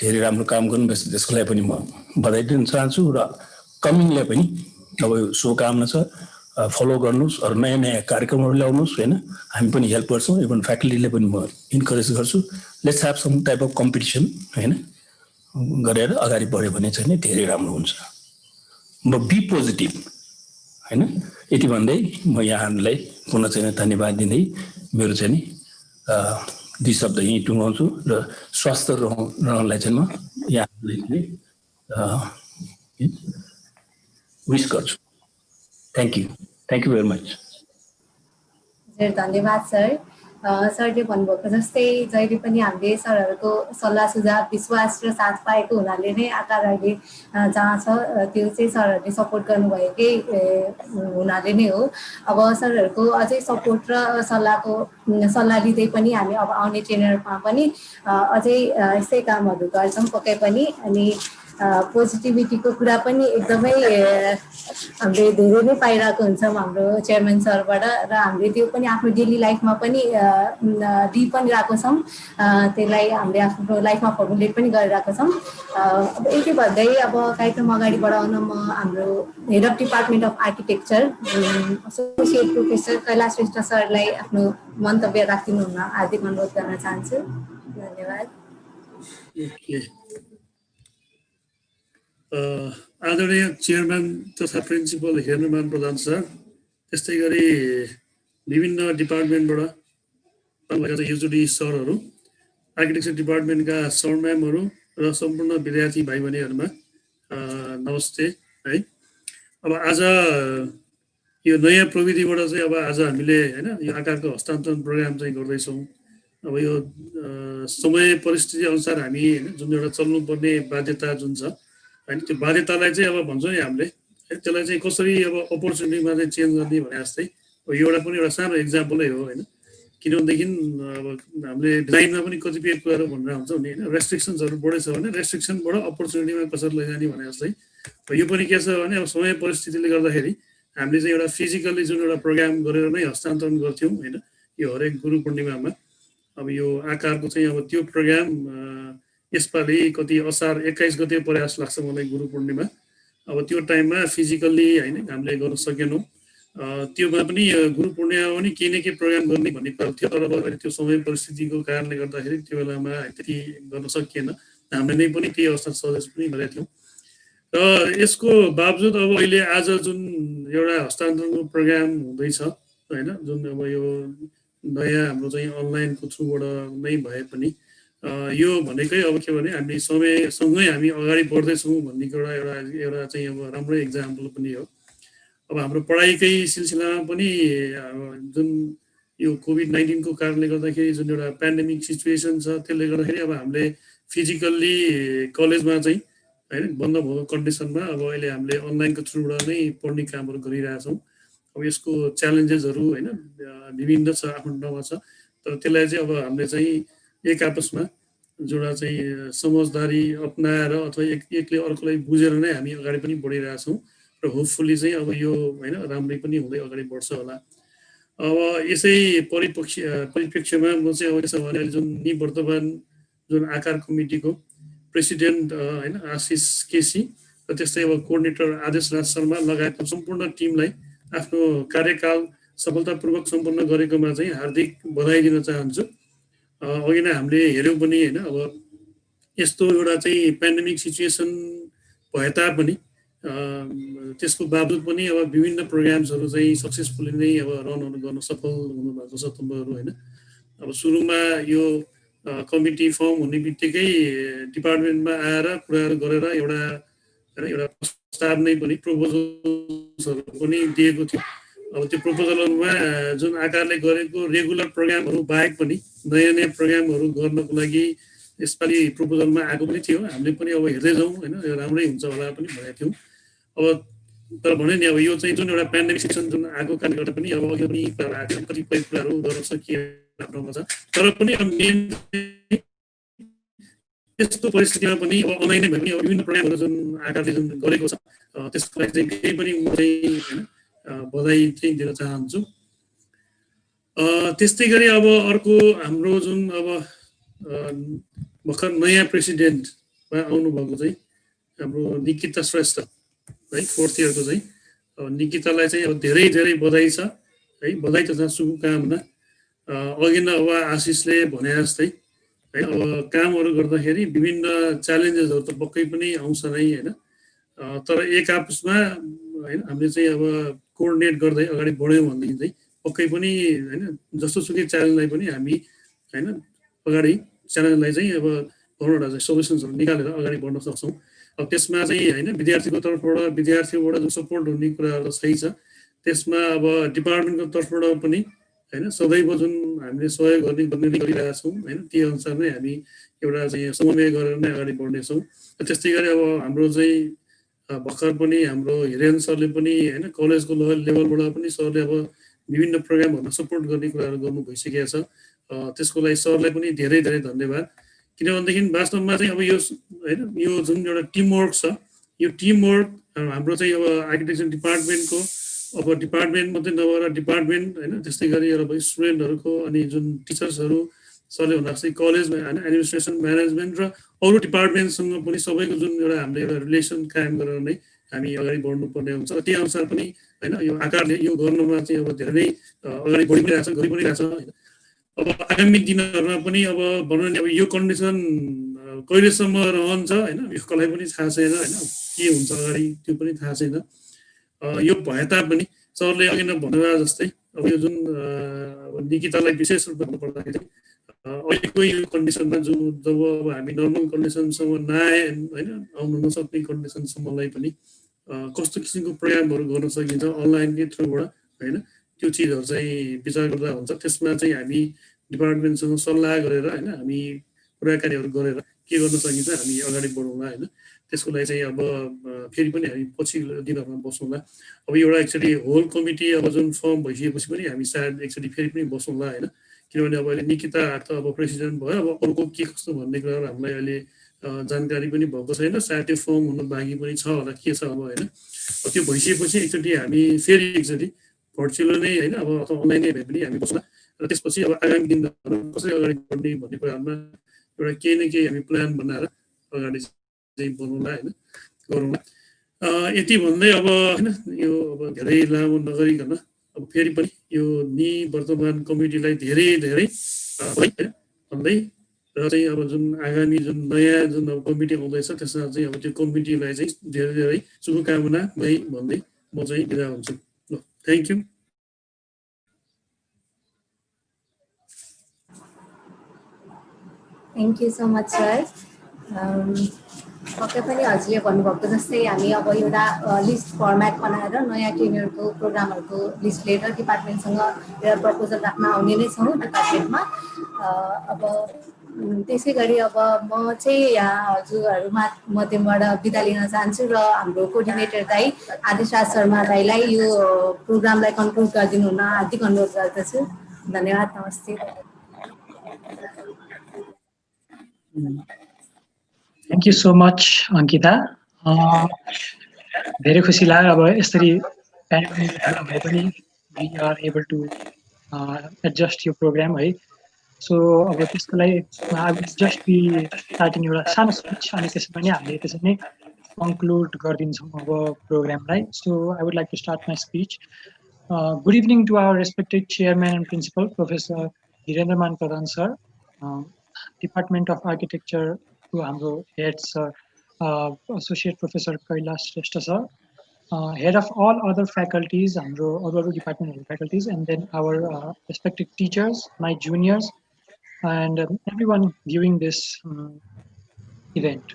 धेरै राम्रो काम गर्नुपर्छ, त्यसको लागि पनि म बधाई दिन चाहन्छु। र कमिङलाई पनि अब शुभकामना छ। फलो गर्नुहोस्, अरू नयाँ नयाँ कार्यक्रमहरू ल्याउनुहोस् होइन। हामी पनि हेल्प गर्छौँ, इभन फ्याकल्टीले पनि म इन्करेज गर्छु। Let's have some type of competition होइन गरेर अगाडि बढ्यो भने चाहिँ धेरै राम्रो हुन्छ। म बी पोजिटिभ होइन। यति भन्दै म यहाँहरूलाई पुनः चाहिँ धन्यवाद दिँदै मेरो चाहिँ नि 2 शब्द यहीँ टुङ्गाउँछु र स्वस्थ रहनलाई चाहिँ म यहाँहरूलाई विश गर्छु। Thank you very much. हजुर धन्यवाद सर। सरले भन्नुभएको जस्तै जहिले पनि हामीले सरहरूको सल्लाह सुझाव विश्वास र साथ पाएको हुनाले नै आकार अहिले जहाँ छ त्यो चाहिँ सरहरूले सपोर्ट गर्नुभएकै हुनाले नै हो। अब सरहरूको अझै सपोर्ट र सल्लाह लिँदै पनि हामी अब आउने ट्रेनरमा पनि अझै यस्तै कामहरू गर्छौँ पक्कै पनि। अनि पोजिटिभिटीको कुरा पनि एकदमै हामीले धेरै नै पाइरहेको हुन्छौँ हाम्रो चेयरम्यान सरबाट, र हामीले त्यो पनि आफ्नो डेली लाइफमा पनि दिइ पनि रहेको छौँ। त्यसलाई हामीले आफ्नो लाइफमा फर्मुलेट पनि गरिरहेको छौँ। अब यति भन्दै अब कार्यक्रम अगाडि बढाउन म हाम्रो head of department of architecture associate professor Kailash Shrestha सरलाई आफ्नो मन्तव्य राखिदिनु हुन हार्दिक अनुरोध गर्न चाहन्छु। धन्यवाद। आदरणीय चेयरम्यान तथा प्रिन्सिपल हेर्नुमान प्रधान सर, त्यस्तै गरी विभिन्न डिपार्टमेन्टबाट युजुडी सरहरू, आर्किटेक्चर डिपार्टमेन्टका सर म्यामहरू र सम्पूर्ण विद्यार्थी भाइ बहिनीहरूमा नमस्ते है। अब आज यो नयाँ प्रविधिबाट चाहिँ अब आज हामीले होइन यो आकारको हस्तान्तरण प्रोग्राम चाहिँ गर्दैछौँ। अब यो समय परिस्थिति अनुसार हामी होइन जुन एउटा चल्नुपर्ने बाध्यता जुन छ होइन, त्यो बाध्यतालाई चाहिँ अब भन्छौँ नि हामीले त्यसलाई चाहिँ कसरी अब अपर्च्युनिटीमा चाहिँ चेन्ज गर्ने भने जस्तै यो एउटा पनि एउटा सानो इक्जाम्पलै हो होइन। किनभनेदेखि अब हामीले डिजाइनमा पनि कतिपय कुराहरू भनेर हुन्छौँ नि होइन, रेस्ट्रिक्सन्सहरू बढेछ भने रेस्ट्रिक्सनबाट अपर्च्युनिटीमा कसरी लैजाने भने जस्तै यो पनि के छ भने अब समय परिस्थितिले गर्दाखेरि हामीले चाहिँ एउटा फिजिकल्ली जुन एउटा प्रोग्राम गरेर नै हस्तान्तरण गर्थ्यौँ होइन यो हरेक गुरु पूर्णिमामा। अब यो आकारको चाहिँ अब त्यो प्रोग्राम यसपालि कति असार 21 गते परे जस्तो लाग्छ मलाई गुरु पूर्णिमा। अब त्यो टाइममा फिजिकल्ली होइन हामीले गर्न सकेनौँ। त्योमा पनि गुरु पूर्णिमामा पनि केही न केही प्रोग्राम गर्ने भन्ने कुरा थियो, तर अब त्यो समय परिस्थितिको कारणले गर्दाखेरि त्यो बेलामा त्यति गर्न सकिएन। हामीले नै पनि त्यही अवस्था सजेस्ट पनि गरेका थियौँ। र यसको बावजुद अब अहिले आज जुन एउटा हस्तान्तरणको प्रोग्राम हुँदैछ होइन, जुन अब यो नयाँ हाम्रो चाहिँ अनलाइनको थ्रुबाट नै भए पनि यो भनेकै अब के भने हामी समयसँगै हामी अगाडि बढ्दैछौँ भन्ने एउटा चाहिँ अब राम्रै इक्जाम्पल पनि हो। अब हाम्रो पढाइकै सिलसिलामा पनि जुन यो कोभिड-19 को कारणले गर्दाखेरि जुन एउटा पेन्डेमिक सिचुएसन छ त्यसले गर्दाखेरि अब हामीले फिजिकल्ली कलेजमा चाहिँ होइन बन्द भएको कन्डिसनमा अब अहिले हामीले अनलाइनको थ्रुबाट नै पढ्ने कामहरू गरिरहेछौँ। अब यसको च्यालेन्जेसहरू होइन विभिन्न छ, आफ्नो ठाउँमा छ, तर त्यसलाई चाहिँ अब हामीले चाहिँ एक आपसमा जोडा चाहिँ समझदारी अपनाएर अथवा एकले अर्कोलाई बुझेर नै हामी अगाडि पनि बढिरहेछौँ र होपफुली चाहिँ अब यो होइन राम्रै पनि हुँदै अगाडि बढ्छ होला। अब यसै परिप्रेक्ष्यमा म चाहिँ अब यसो भने जुन निवर्तमान जुन आकार कमिटीको प्रेसिडेन्ट होइन आशिष केसी र त्यस्तै अब कोअर्डिनेटर आदेश राज शर्मा लगायतको सम्पूर्ण टिमलाई आफ्नो कार्यकाल सफलतापूर्वक सम्पन्न गरेकोमा चाहिँ हार्दिक बधाई दिन चाहन्छु। अघि नै हामीले हेऱ्यौँ पनि होइन अब यस्तो एउटा चाहिँ पेन्डेमिक सिचुएसन भए तापनि त्यसको बावजुद पनि अब विभिन्न प्रोग्राम्सहरू चाहिँ सक्सेसफुली नै अब रनहरू गर्न सफल हुनुभएको छ तपाईँहरू होइन। अब सुरुमा यो कमिटी फर्म हुने बित्तिकै डिपार्टमेन्टमा आएर कुराहरू गरेर एउटा प्रस्ताव नै पनि प्रपोजल्सहरू पनि दिएको थियो। अब त्यो प्रपोजलहरूमा जुन आकारले गरेको रेगुलर प्रोग्रामहरू बाहेक पनि नयाँ नयाँ प्रोग्रामहरू गर्नको लागि यसपालि प्रपोजलमा आएको पनि थियो। हामीले पनि अब हेर्दै जाउँ होइन, यो राम्रै हुन्छ होला पनि भनेको थियौँ। अब तर भने नि अब यो चाहिँ जुन एउटा पेन्डेमिक सिचुएसन जुन आएको कारणले गर्दा पनि अब अघि पनि कतिपय कुराहरू गर्न सकिएको ठाउँमा छ। तर पनि अब मेन त्यस्तो परिस्थितिमा पनि अब अनलाइनै भए पनि अब विभिन्न प्रोग्रामहरू जुन आकारले जुन गरेको छ त्यसको लागि चाहिँ केही पनि म चाहिँ होइन बधाई चाहिँ दिन चाहन्छु। त्यस्तै गरी अब अर्को हाम्रो जुन अब भर्खर नयाँ प्रेसिडेन्टमा आउनुभएको चाहिँ हाम्रो निकिता श्रेष्ठ है, 4th इयरको चाहिँ निकितालाई चाहिँ अब धेरै धेरै बधाई छ है, बधाई तथा शुभकामना। अघि नै अब आशिषले भने जस्तै है, अब कामहरू गर्दाखेरि विभिन्न च्यालेन्जेसहरू त पक्कै पनि आउँछ नै होइन। तर एक आपसमा होइन हामीले चाहिँ अब कोअर्डिनेट गर्दै अगाडि बढ्यौँ भनेदेखि चाहिँ पक्कै पनि होइन जस्तोसुकै च्यालेन्जलाई पनि हामी होइन अगाडि च्यालेन्जलाई चाहिँ अब कतिवटा चाहिँ सल्युसन्सहरू निकालेर अगाडि बढ्न सक्छौँ। अब त्यसमा चाहिँ होइन विद्यार्थीको तर्फबाट विद्यार्थीबाट जुन सपोर्ट हुने कुराहरू सही छ, त्यसमा अब डिपार्टमेन्टको तर्फबाट पनि होइन सदैव जुन हामीले सहयोग गर्ने गरिरहेका छौँ होइन, त्यही अनुसार नै हामी एउटा चाहिँ समन्वय गरेर नै अगाडि बढ्नेछौँ। त्यस्तै गरी अब हाम्रो चाहिँ भर्खर पनि हाम्रो हिरेन सरले पनि होइन कलेजको लेभलबाट पनि सरले अब विभिन्न प्रोग्रामहरूमा सपोर्ट गर्ने कुराहरू गर्नु भइसकेको छ। त्यसको लागि सरलाई पनि धेरै धेरै धन्यवाद। किनभनेदेखि वास्तवमा चाहिँ अब यो होइन यो जुन एउटा टिमवर्क छ, यो टिमवर्क हाम्रो चाहिँ अब आर्किटेक्चर डिपार्टमेन्टको अब डिपार्टमेन्ट मात्रै नभएर डिपार्टमेन्ट होइन त्यस्तै गरी अब स्टुडेन्टहरूको अनि जुन टिचर्सहरू सरले भन्दा जस्तै कलेजमा होइन एडमिनिस्ट्रेसन म्यानेजमेन्ट र अरू डिपार्टमेन्टसँग पनि सबैको जुन एउटा हामीले एउटा रिलेसन कायम गरेर नै हामी अगाडि बढ्नुपर्ने हुन्छ। त्यही अनुसार पनि होइन यो आकारले यो गर्नुमा चाहिँ अब धेरै नै अगाडि बढि पनि रहेछ, गरि पनि रहेछ होइन। अब आगामी दिनहरूमा पनि अब भनौँ न अब यो कन्डिसन कहिलेसम्म रहन्छ होइन यो कसलाई पनि थाहा छैन होइन, के हुन्छ अगाडि त्यो पनि थाहा छैन। यो भए तापनि सरले अघि नै भन्नुभयो जस्तै अब यो जुन निकितालाई विशेष रूपमा भन्नुपर्दाखेरि अहिलेको यो कन्डिसनमा जो जब अब हामी नर्मल कन्डिसनसम्म नआए होइन आउनु नसक्ने कन्डिसनसम्मलाई पनि कस्तो किसिमको प्रोग्रामहरू गर्न सकिन्छ अनलाइनकै थ्रुबाट होइन, त्यो चिजहरू चाहिँ विचार गर्दा हुन्छ। त्यसमा चाहिँ हामी डिपार्टमेन्टसँग सल्लाह गरेर होइन हामी कुराकानीहरू गरेर के गर्न सकिन्छ हामी अगाडि बढौँला होइन। त्यसको लागि चाहिँ अब फेरि पनि हामी पछि दिनहरूमा बसौँला। अब एउटा एक्चुअली होल कमिटी अब जुन फर्म भइसकेपछि पनि हामी सायद एकचोटि फेरि पनि बसौँला होइन। किनभने अब अहिले निकिता त अब प्रेसिडेन्ट भयो, अब अर्को के कस्तो भन्ने कुराहरू हामीलाई अहिले जानकारी पनि भएको छैन। सायद त्यो फर्म हुनु बाँकी पनि छ होला, के छ अब होइन। त्यो भइसकेपछि एकचोटि हामी फेरि एकचोटि भर्चुअल नै होइन अब अथवा अनलाइनै भए पनि हामी बस्ला र त्यसपछि अब आगामी दिनहरू कसरी अगाडि बढ्ने भन्ने कुराहरूमा एउटा केही न केही हामी प्लान बनाएर अगाडि चाहिँ बढौँला होइन गरौँला। यति भन्दै अब होइन यो अब धेरै लामो नगरिकन अब फेरि पनि यो वर्तमान कमिटीलाई धेरै धेरै भन्दै र चाहिँ अब जुन आगामी जुन नयाँ जुन अब कमिटी आउँदैछ त्यसमा चाहिँ अब त्यो कमिटीलाई चाहिँ धेरै धेरै शुभकामना भन्दै म चाहिँ बिदा हुन्छु। ल, thank you. Thank you so much sir. पक्कै पनि हजुरले भन्नुभएको जस्तै हामी अब एउटा लिस्ट फर्मेट बनाएर नयाँ टेन्युरको प्रोग्रामहरूको लिस्ट लिएर डिपार्टमेन्टसँग एउटा प्रपोजल राख्न आउने नै छौँ डिपार्टमेन्टमा। अब त्यसै गरी अब म चाहिँ यहाँ हजुरहरूमा मध्यमबाट बिदा लिन चाहन्छु र हाम्रो कोअर्डिनेटर दाइ आदिशराज शर्मा दाइलाई यो प्रोग्रामलाई कन्क्लुड गरिदिनु हुन हार्दिक अनुरोध गर्दछु। धन्यवाद, नमस्ते। Thank you so much, Ankita. धेरै खुसी लाग्यो अब यसरी प्यान्डेमिक भए पनि we are able to adjust your program है। सो अब त्यसको लागि I will just be starting एउटा सानो स्पिच अनि त्यसपछि हामीले त्यसरी नै कन्क्लुड गरिदिन्छौँ अब प्रोग्रामलाई। So I would like to start my speech. Good evening to our respected chairman and principal, Professor Hirendraman Pradhan sir, Department of Architecture to हाम्रो head sir, Associate Professor Kailash Shrestha sir, head of all other faculties, other department faculties, and then our respected teachers, my juniors, and everyone viewing this event.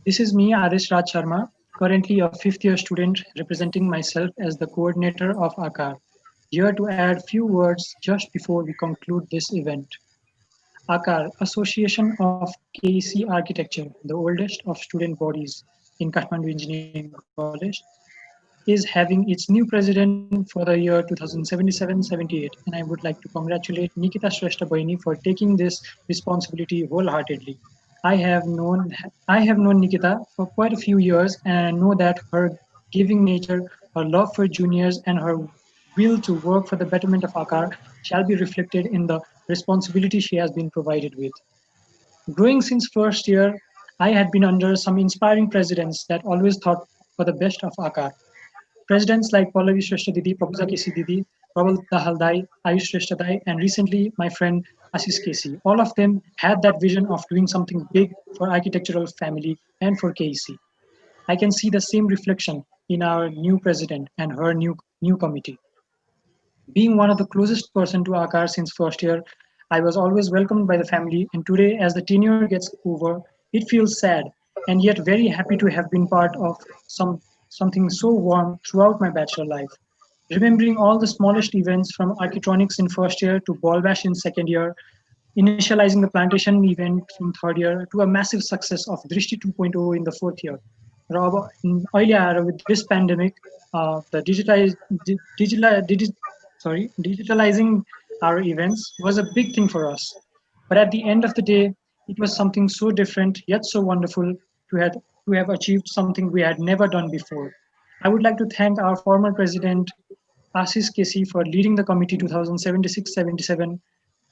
This is me, Arish Raj Sharma, currently a 5th year student representing myself as the coordinator of ACAR, here to add few words just before we conclude this event. ACAR, Association of KEC Architecture, the oldest of student bodies in Kathmandu Engineering College, is having its new president for the year 2077-78, and I would like to congratulate Nikita Shrestha Baini for taking this responsibility wholeheartedly. I have known Nikita for quite a few years, and I know that her giving nature, her love for juniors, and her will to work for the betterment of ACAR shall be reflected in the responsibility she has been provided with. Growing since first year, I had been under some inspiring presidents that always thought for the best of ACAR. Presidents like Pallavi Shrestha Didi, Prabhuja Kesi Didi, Prabal Dahal Dai, Ayush Shrestha Dai, and recently my friend Ashish Kesi. All of them had that vision of doing something big for architectural family and for KEC. I can see the same reflection in our new president and her new committee. Being one of the closest person to ACAR since first year, I was always welcomed by the family, and today as the tenure gets over, it feels sad and yet very happy to have been part of something so warm throughout my bachelor life. Remembering all the smallest events from Architronics in first year to Ball Bash in second year, initializing the plantation event from third year to a massive success of Drishti 2.0 in the fourth year. र अब अहिले आएर with this pandemic, digitalizing our events was a big thing for us. But at the end of the day, it was something so different yet so wonderful to have achieved something we had never done before. I would like to thank our former president Ashish Kesi for leading the committee 2076-77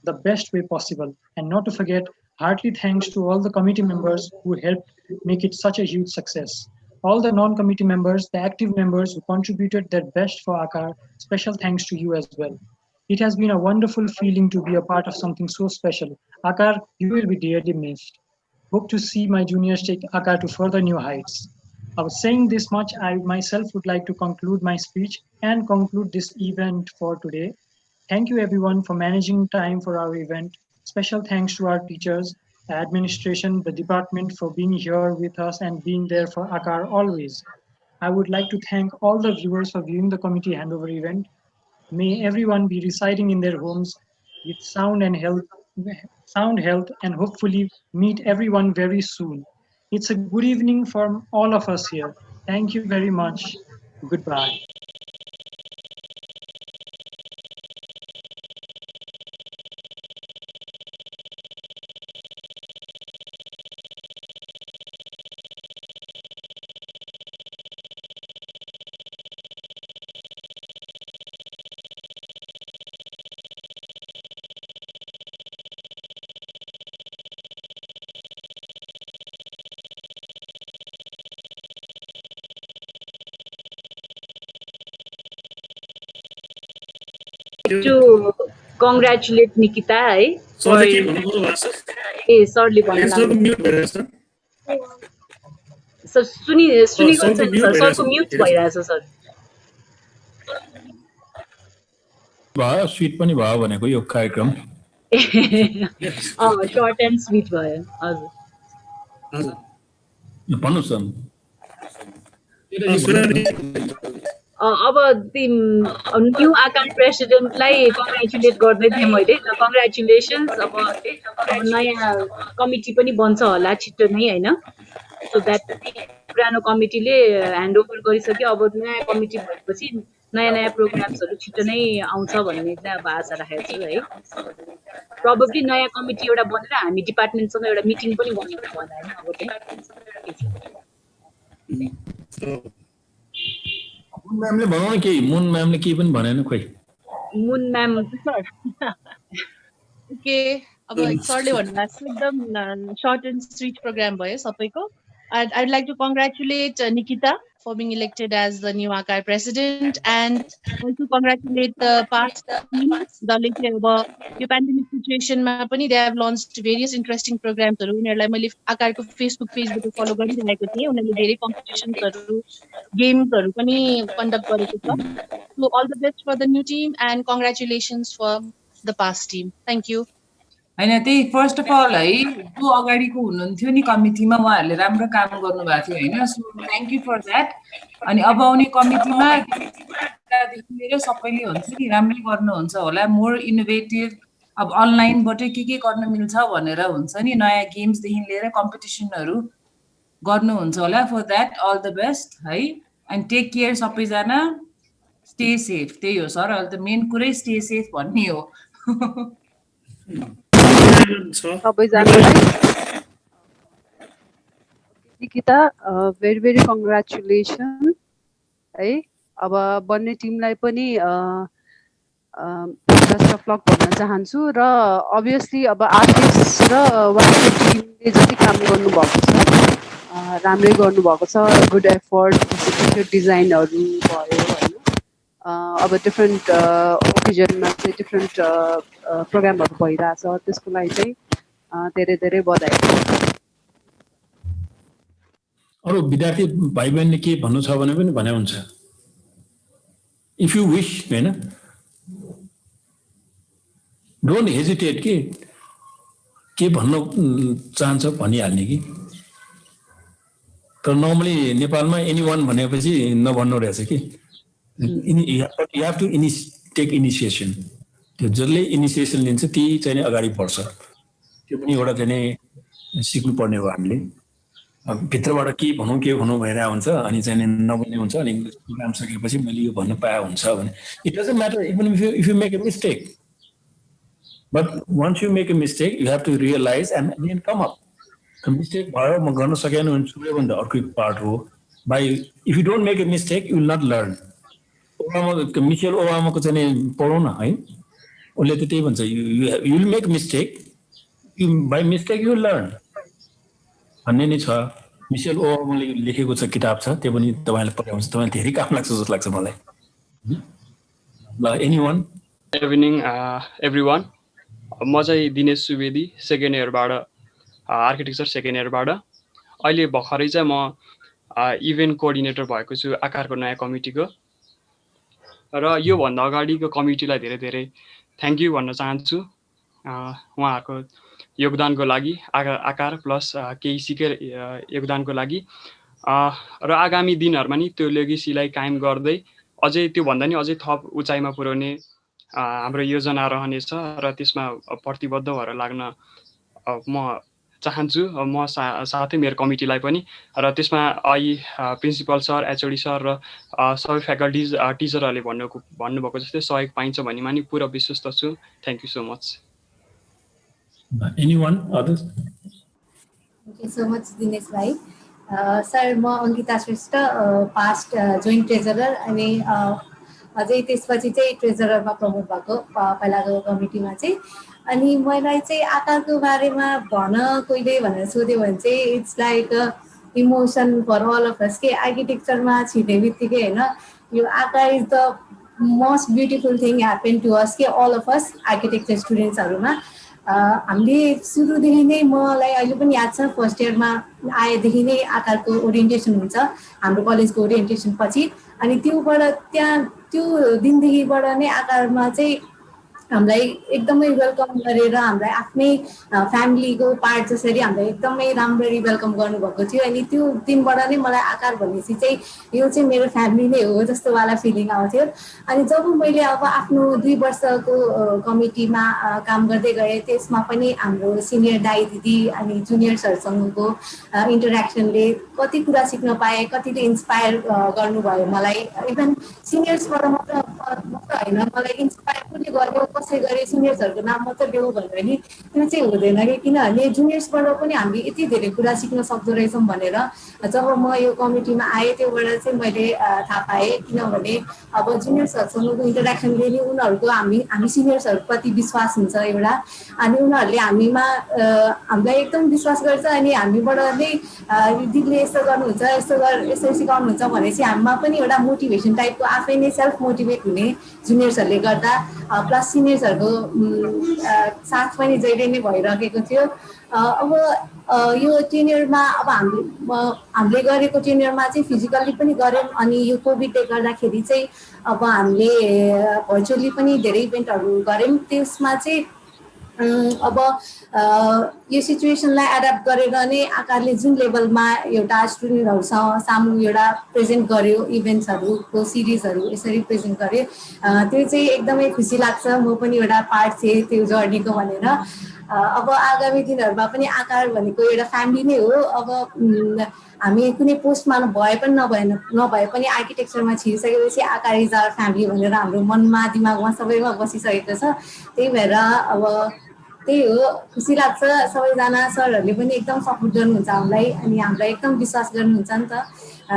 the best way possible, and not to forget heartily thanks to all the committee members who helped make it such a huge success. All the non-committee members, the active members who contributed their best for ACAR, special thanks to you as well. It has been a wonderful feeling to be a part of something so special. ACAR, you will be dearly missed. Hope to see my juniors take ACAR to further new heights. I was saying this much, I myself would like to conclude my speech and conclude this event for today. Thank you everyone for managing time for our event. Special thanks to our teachers, administration, the department for being here with us and being there for ACAR always. I would like to thank all the viewers for viewing the committee handover event. May everyone be residing in their homes with sound health, and hopefully meet everyone very soon. It's a good evening from all of us here. Thank you very much. Goodbye. To congratulate Nikita, है? सरले के भन्नुभयो भाषा ए सरले भन्न सरको म्युट भइरहेछ सर सुनिएको सरको छैन म्युट सर सरको म्युट भइरहेछ सर भयो स्विट पनि भयो भनेको यो कार्यक्रम सर्ट एन्ड स्विट भयो हजुर हजुर भन्नुस् अब न्यू ACAR प्रेसिडेन्टलाई कङ्ग्रेचुलेट गर्दै थिएँ मैले कङ्ग्रेचुलेसन्स अब नयाँ कमिटी पनि बन्छ होला छिट्टो नै होइन सो द्याट पुरानो कमिटीले ह्यान्डओभर गरिसक्यो अब नयाँ कमिटी भएपछि नयाँ नयाँ प्रोग्राम्सहरू छिट्टो नै आउँछ भन्ने चाहिँ अब आशा राखेको छु है प्रोबेबली नयाँ कमिटी एउटा बनेर हामी डिपार्टमेन्टसँग एउटा मिटिङ पनि गर्नु होला होइन अब चाहिँ मुन म्यामले भनौँ न केही मुन म्यामले केही पनि भनेन खोइ मुन म्याम ओके अब सरले भन्नुभएको एकदम सर्ट एन्ड स्विट प्रोग्राम भयो सबैको I'd like to congratulate Nikita for being elected as the new ACAR president, and also congratulate the past team. The pandemic situation, they have launched various interesting programs. ACAR को Facebook page बाट follow गरिरहेको थिएँ. उनीहरूले धेरै competitions, games conduct गरेको छ. So all the best for the new team and congratulations for the past team. Thank you. हैन त्यही फर्स्ट अफ अल है जो अगाडिको हुनुहुन्थ्यो नि कमिटीमा उहाँहरूले राम्रो काम गर्नुभएको थियो हैन. So thank you for that. अनि अब आउने कमिटीमा देखि लिएर सबैले हुन्छ नि राम्रै गर्नुहुन्छ होला. मोर इनोभेटिभ अब अनलाइनबाट के गर्न मिल्छ भनेर हुन्छ नि नयाँ गेम्सदेखि लिएर कम्पिटिसनहरू गर्नुहुन्छ होला. For that all the best है. एन्ड टेक केयर सबैजना. Stay safe. त्यही हो सर. अहिले त मेन कुरै स्टे सेफ भन्ने हो. निकिता भेरी भेरी कङ्ग्रेचुलेसन है. अब बन्ने टिमलाई पनि बेस्ट अफ लक भन्न चाहन्छु. र अभियसली अब आर्टिस्ट र उहाँको टिमले जति काम गर्नुभएको छ राम्रै गर्नुभएको छ. गुड एफर्ट डिजाइनहरू भयो होइन. अब डिफ्रेन्ट ओकेजनमा चाहिँ डिफ्रेन्ट प्रोग्रामहरू भइरहेछ. त्यसको लागि चाहिँ धेरै धेरै बधाई. अरू विद्यार्थी भाइ बहिनीले के भन्नु छ भने पनि भने हुन्छ. इफ यु विश हैन डोन्ट हेजिटेट के भन्न चाहन्छ भनिहाल्ने कि. तर नर्मली नेपालमा एनीवन भनेपछि नभन्नु रहेछ कि. You have to take initiation. त्यो जसले इनिसिएसन लिन्छ त्यही चाहिँ अगाडि बढ्छ. त्यो पनि एउटा चाहिँ सिक्नु पर्ने हो हामीले. भित्रबाट के भनौँ भइरहेको हुन्छ अनि चाहिँ नबन्ने हुन्छ. अनि प्रोग्राम सकेपछि मैले यो भन्नु पाए हुन्छ भने it doesn't matter even if you make a mistake. But once you make a mistake you have to realise and then come up. Mistake भयो म गर्न सकेन भने छुट्यो भने त अर्को पार्ट हो. By if you don't make a mistake you will not learn. Michelle ओबामाको चाहिँ पढौँ न है. उसले त त्यही भन्छ you will make mistake by mistake you learn भन्ने नै छ. मिसेल ओबामाले लेखेको छ किताब छ त्यो पनि तपाईँले पढ्नु हुन्छ. तपाईँलाई धेरै काम लाग्छ जस्तो लाग्छ मलाई. ल एनीवन. Evening everyone. म चाहिँ दिनेश सुवेदी सेकेन्ड इयरबाट आर्किटेक्चर सेकेन्ड इयरबाट. अहिले भर्खरै चाहिँ म इभेन्ट कोअर्डिनेटर भएको छु आकारको नयाँ कमिटीको. र योभन्दा अगाडिको कमिटीलाई धेरै धेरै थ्याङ्क यू भन्न चाहन्छु उहाँहरूको योगदानको लागि. आकार प्लस केही सिकेर योगदानको लागि. र आगामी दिनहरूमा नि त्यो लेगेसीलाई कायम गर्दै अझै त्योभन्दा नि अझै थप उचाइमा पुर्याउने हाम्रो योजना रहनेछ. र त्यसमा प्रतिबद्ध भएर लाग्न म चाहन्छु. म साथै मेरो कमिटीलाई पनि. र त्यसमा प्रिन्सिपल सर एचओडी सर र सबै फ्याकल्टिज टिचरहरूले भन्नुभएको जस्तै सहयोग पाइन्छ भन्नेमा नि पुरा विश्वस्त छु. Thank you so much. Anyone others. Thank you so much Dinesh भाइ. सर म Ankita Shrestha past joint treasurer अनि अझै त्यसपछि चाहिँ ट्रेजररमा प्रमोट भएको पहिलाको कमिटीमा चाहिँ. अनि मलाई चाहिँ आकारको बारेमा भन कोहीले भनेर सोध्यो भने चाहिँ it's like emotion for all of us के. आर्किटेक्चरमा छिर्ने बित्तिकै होइन यो Aakar is the most beautiful thing happen to us के अल अफ अस आर्किटेक्चर स्टुडेन्ट्सहरूमा. हामीले सुरुदेखि नै मलाई अहिले पनि याद छ फर्स्ट इयरमा आएदेखि नै आकारको ओरिएन्टेसन हुन्छ हाम्रो कलेजको ओरिएन्टेसन पछि. अनि त्यो दिनदेखिबाट नै आकारमा चाहिँ हामीलाई एकदमै वेलकम गरेर हामीलाई आफ्नै फ्यामिलीको पार्ट जसरी हामीलाई एकदमै राम्ररी वेलकम गर्नुभएको थियो. अनि त्यो दिनबाट नै मलाई आकार भनेपछि चाहिँ यो चाहिँ मेरो फ्यामिली नै हो जस्तो वाला फिलिङ आउँथ्यो. अनि जब मैले अब आफ्नो 2 वर्षको कमिटीमा काम गर्दै गएँ त्यसमा पनि हाम्रो सिनियर दाइ दिदी अनि जुनियर्सहरूसँगको इन्टरेक्सनले कति कुरा सिक्न पाएँ. कतिले इन्सपायर गर्नुभयो मलाई. इभन सिनियर्सबाट मात्र होइन मलाई इन्सपायर पनि गर्यो कसै गरी सिनियर्सहरूको नाम मात्रै देऊ भनेर नि त्यो चाहिँ हुँदैन कि किनभने जुनियर्सबाट पनि हामीले यति धेरै कुरा सिक्न सक्दो रहेछौँ भनेर जब म यो कमिटीमा आएँ त्योबाट चाहिँ मैले थाहा पाएँ किनभने अब जुनियर्सहरूसँगको इन्टरेक्सनले नि उनीहरूको हामी सिनियर्सहरूप्रति विश्वास हुन्छ एउटा अनि उनीहरूले हामीलाई एकदम विश्वास गर्छ अनि हामीबाट नै दिदीले यस्तो गर्नुहुन्छ यसो सिकाउनुहुन्छ भनेपछि हामीमा पनि एउटा मोटिभेसन टाइपको आफै नै सेल्फ मोटिभेट हुने जुनियर्सहरूले गर्दा प्लस सिनियर्सहरूको साथ पनि जहिले नै भइरहेको थियो अब यो टेन्युरमा अब हामीले गरेको टेन्युरमा चाहिँ फिजिकल्ली पनि गऱ्यौँ अनि यो कोभिडले गर्दाखेरि चाहिँ अब हामीले भर्चुअली पनि धेरै इभेन्टहरू गऱ्यौँ त्यसमा चाहिँ अब यो सिचुएसनलाई एडाप्ट गरेर नै आकारले जुन लेभलमा एउटा स्टुडेन्टहरूसँग सामु एउटा प्रेजेन्ट गर्यो इभेन्ट्सहरूको सिरिजहरू यसरी प्रेजेन्ट गर्यो त्यो चाहिँ एकदमै खुसी लाग्छ म पनि एउटा पार्ट थिएँ त्यो जर्नीको भनेर अब आगामी दिनहरूमा पनि आकार भनेको एउटा फ्यामिली नै हो अब हामी कुनै पोस्टमा भए पनि नभए पनि आर्किटेक्चरमा छिरिसकेपछि आकार इज आवर फ्यामिली भनेर हाम्रो मनमा दिमागमा सबैमा बसिसकेको छ त्यही भएर अब त्यही हो खुसी लाग्छ सबैजना सरहरूले पनि एकदम सपोर्ट गर्नुहुन्छ हामीलाई अनि हामीलाई एकदम विश्वास गर्नुहुन्छ नि त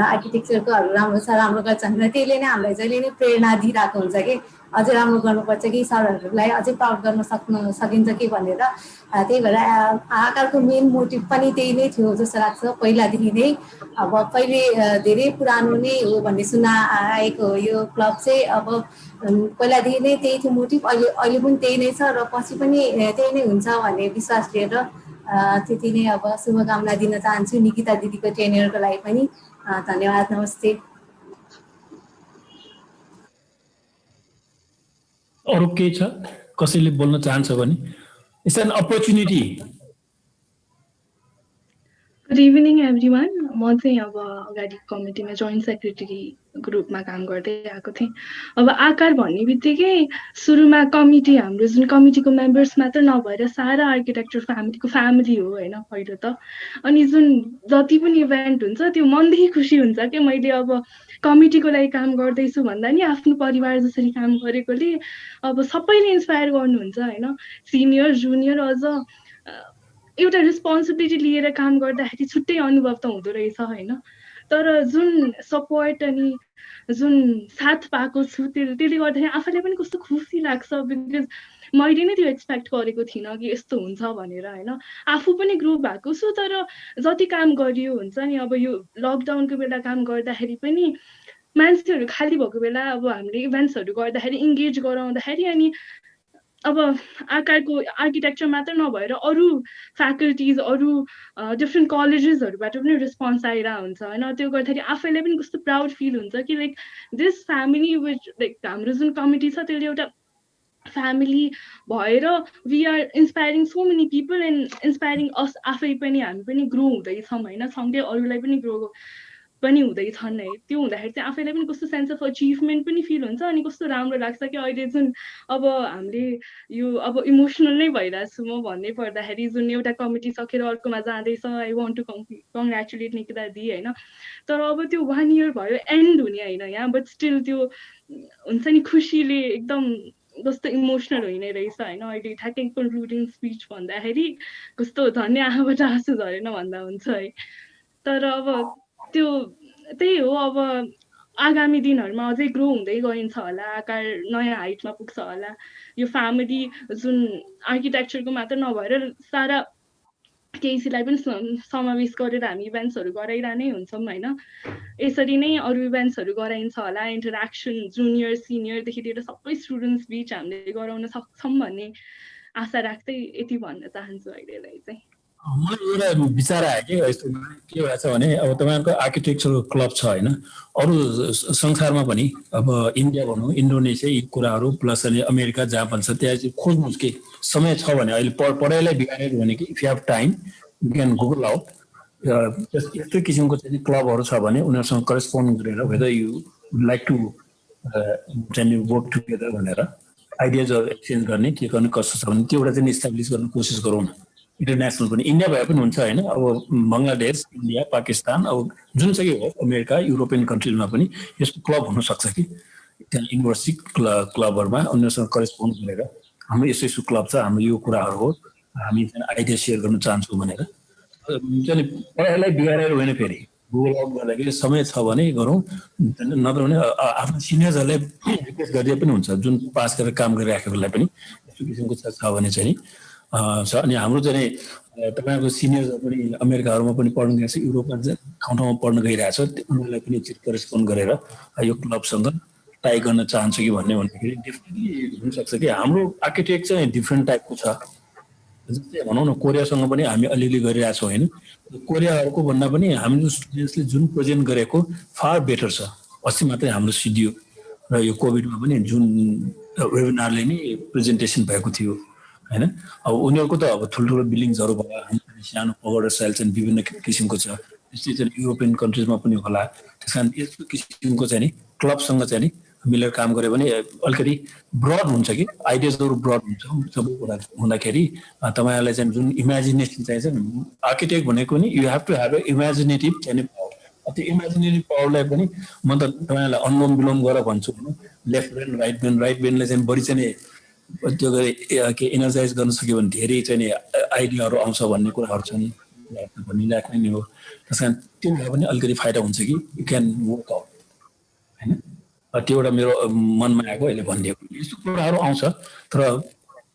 आर्किटेक्चरकोहरू राम्रो छ राम्रो गर्छ भनेर त्यसले नै हामीलाई जहिले नै प्रेरणा दिइरहेको हुन्छ कि अझै राम्रो गर्नुपर्छ कि सरहरूलाई अझै प्राउड गर्न सकिन्छ कि भनेर त्यही भएर आकारको मेन मोटिभ पनि त्यही नै थियो जस्तो लाग्छ पहिलादेखि नै अब पहिले धेरै पुरानो नै हो भन्ने सुनाएको यो क्लब चाहिँ अब पहिलादेखि नै त्यही थियो मोटिभ अहिले पनि त्यही नै छ र पछि पनि त्यही नै हुन्छ भन्ने विश्वास लिएर त्यति नै अब शुभकामना दिन चाहन्छु निकिता दिदीको टेन्युरको लागि पनि धन्यवाद नमस्ते अरू केही छ कसैले बोल्न चाहन्छ भने it's an opportunity good evening everyone म चाहिँ अब अगाडि कमिटीमा जोइन्ट सेक्रेटरीको रूपमा काम गर्दै आएको थिएँ अब आकार भन्ने बित्तिकै सुरुमा कमिटी हाम्रो जुन कमिटीको मेम्बर्स मात्र नभएर सारा आर्किटेक्चर फ्यामिलीको फ्यामिली हो होइन पहिलो त अनि जुन जति पनि इभेन्ट हुन्छ त्यो मनदेखि खुसी हुन्छ कि मैले अब कमिटीको लागि काम गर्दैछु भन्दा नि आफ्नो परिवार जसरी काम गरेकोले अब सबैले इन्सपायर गर्नुहुन्छ होइन सिनियर जुनियर अझ एउटा रेस्पोन्सिबिलिटी लिएर काम गर्दाखेरि छुट्टै अनुभव त हुँदो रहेछ होइन तर जुन सपोर्ट अनि जुन साथ पाएको छु त्यसले गर्दाखेरि आफैलाई पनि कस्तो खुसी लाग्छ बिकज मैले नै त्यो एक्सपेक्ट गरेको थिइनँ कि यस्तो हुन्छ भनेर होइन आफू पनि ग्रो भएको छु तर जति काम गरियो हुन्छ नि अब यो लकडाउनको बेला काम गर्दाखेरि पनि मान्छेहरू खाली भएको बेला अब हामीले इभेन्ट्सहरू गर्दाखेरि इङ्गेज गराउँदाखेरि अनि अब आकारको आर्किटेक्चर मात्र नभएर अरू फ्याकल्टिज अरू डिफ्रेन्ट कलेजेसहरूबाट पनि रेस्पोन्स आइरहेको हुन्छ होइन त्यो गर्दाखेरि आफैलाई पनि कस्तो प्राउड फिल हुन्छ कि like this family which like हाम्रो जुन कमिटी छ त्यसले एउटा फ्यामिली भएर we are inspiring so many people and inspiring us आफै पनि हामी पनि ग्रो हुँदैछौँ होइन सँगै अरूलाई पनि ग्रो पनि हुँदैछन् है त्यो हुँदाखेरि चाहिँ आफैलाई पनि कस्तो सेन्स अफ अचिभमेन्ट पनि फिल हुन्छ अनि कस्तो राम्रो लाग्छ कि अहिले जुन अब हामीले यो अब इमोसनल नै भइरहेको छु म भन्नै पर्दाखेरि जुन एउटा कमिटी सकेर अर्कोमा जाँदैछ I want to congratulate Nikita दी होइन तर अब त्यो 1 इयर भयो एन्ड हुने होइन यहाँ बट स्टिल त्यो हुन्छ नि खुसीले एकदम कस्तो इमोसनल हुने रहेछ होइन अहिले ठ्याक्कै कन्क्लुडिङ स्पिच भन्दाखेरि कस्तो धन्य आँखाबाट आँसु झरेन भन्दा हुन्छ है तर अब त्यो त्यही हो अब आगामी दिनहरूमा अझै ग्रो हुँदै गइन्छ होला आकार नयाँ हाइटमा पुग्छ होला यो फ्यामिली जुन आर्किटेक्चरको मात्र नभएर सारा केसीलाई पनि समावेश गरेर हामी इभेन्ट्सहरू गराइरहनै हुन्छौँ होइन यसरी नै अरू इभेन्ट्सहरू गराइन्छ होला इन्टरेक्सन जुनियर सिनियरदेखि लिएर सबै स्टुडेन्ट्स बिच हामीले गराउन सक्छौँ भन्ने आशा राख्दै यति भन्न चाहन्छु अहिलेलाई चाहिँ मलाई एउटा विचार आयो कि यस्तोमा के भएको छ भने अब तपाईँहरूको आर्किटेक्चरल क्लब छ होइन अरू संसारमा पनि अब इन्डिया भनौँ इन्डोनेसिया यी कुराहरू प्लस अनि अमेरिका जहाँ पनि छ त्यहाँ चाहिँ खोज्नुहोस् कि समय छ भने अहिले पढाइलाई बिगारेर भने कि if you have time you can Google out यस्तो किसिमको चाहिँ क्लबहरू छ भने उनीहरूसँग करेस्पोन्ड गरेर whether you would like to चाहिँ वर्क टुगेदर भनेर आइडियाजहरू एक्सचेन्ज गर्ने के गर्ने कस्तो छ भने त्यो एउटा चाहिँ इस्टाब्लिस गर्न कोसिस गरौँ न इन्टरनेसनल पनि इन्डिया भए पनि हुन्छ होइन अब बङ्गलादेश इन्डिया पाकिस्तान अब जुन चाहिँ हो अमेरिका युरोपियन कन्ट्रिजमा पनि यस्तो क्लब हुनसक्छ कि त्यहाँ युनिभर्सिटी क्लबहरूमा उनीहरूसँग करेस्पोन्ड गरेर हाम्रो यस्तो यस्तो क्लब छ, हाम्रो यो कुराहरू हो, हामी आइडिया सेयर गर्न चाहन्छौँ भनेर चाहिँ पढाइलाई बिगारेर होइन। फेरि गुगल आउट गर्दाखेरि समय छ भने गरौँ, नत्र भने आफ्नो सिनियर्सहरूलाई रिक्वेस्ट गरिदिए पनि हुन्छ, जुन पास गरेर काम गरिराखेकोलाई पनि यस्तो किसिमको छ भने चाहिँ नि छ। अनि हाम्रो चाहिँ तपाईँको सिनियर्सहरू पनि अमेरिकाहरूमा पनि पढ्न गएको छ, युरोपमा ठाउँ ठाउँमा पढ्न गइरहेको छ, उनीहरूलाई पनि करेस्पोन्ड गरेर यो क्लबसँग टाई गर्न चाहन्छु कि भन्दाखेरि डेफिनेटली हुनसक्छ कि हाम्रो आर्किटेक्ट चाहिँ डिफ्रेन्ट टाइपको छ। जस्तै भनौँ न कोरियासँग पनि हामी अलिअलि गरिरहेको छौँ होइन। कोरियाहरूको भन्दा पनि हाम्रो स्टुडेन्ट्सले जुन प्रेजेन्ट गरेको फार बेटर छ। अस्ति मात्रै हाम्रो सिडिओ र यो कोभिडमा पनि जुन वेबिनारले नै प्रेजेन्टेसन भएको थियो होइन। अब उनीहरूको त अब ठुल्ठुलो बिल्डिङ्सहरू भयो, हामी सानो पवर सेल्स एन्ड विभिन्न किसिमको छ, त्यस्तै चाहिँ युरोपियन कन्ट्रिजमा पनि होला। त्यस कारण यस्तो किसिमको चाहिँ नि क्लबसँग चाहिँ नि मिलेर काम गऱ्यो भने अलिकति ब्रड हुन्छ कि आइडियाजहरू ब्रड हुन्छ। सबै कुरा हुँदाखेरि तपाईँहरूलाई चाहिँ जुन इमेजिनेसन चाहिन्छ नि, आर्किटेक्ट भनेको नि you have to have a imaginative चाहिँ पावर। त्यो इमेजिनेटिभ पावरलाई पनि म त तपाईँहरूलाई अनुलोम विलोम गरेर भन्छु भने लेफ्ट ब्रेन राइट ब्रेनले चाहिँ बढी चाहिँ त्यो के एनर्जाइज गर्न सक्यो भने धेरै चाहिँ नि आइडियाहरू आउँछ भन्ने कुराहरू छन् भनिराख्ने नै हो। त्यस कारण त्यो भए पनि अलिकति फाइदा हुन्छ कि यु क्यान वर्क आउट होइन। त्यो एउटा मेरो मनमा आएको अहिले भनिदिएको यस्तो कुराहरू आउँछ। तर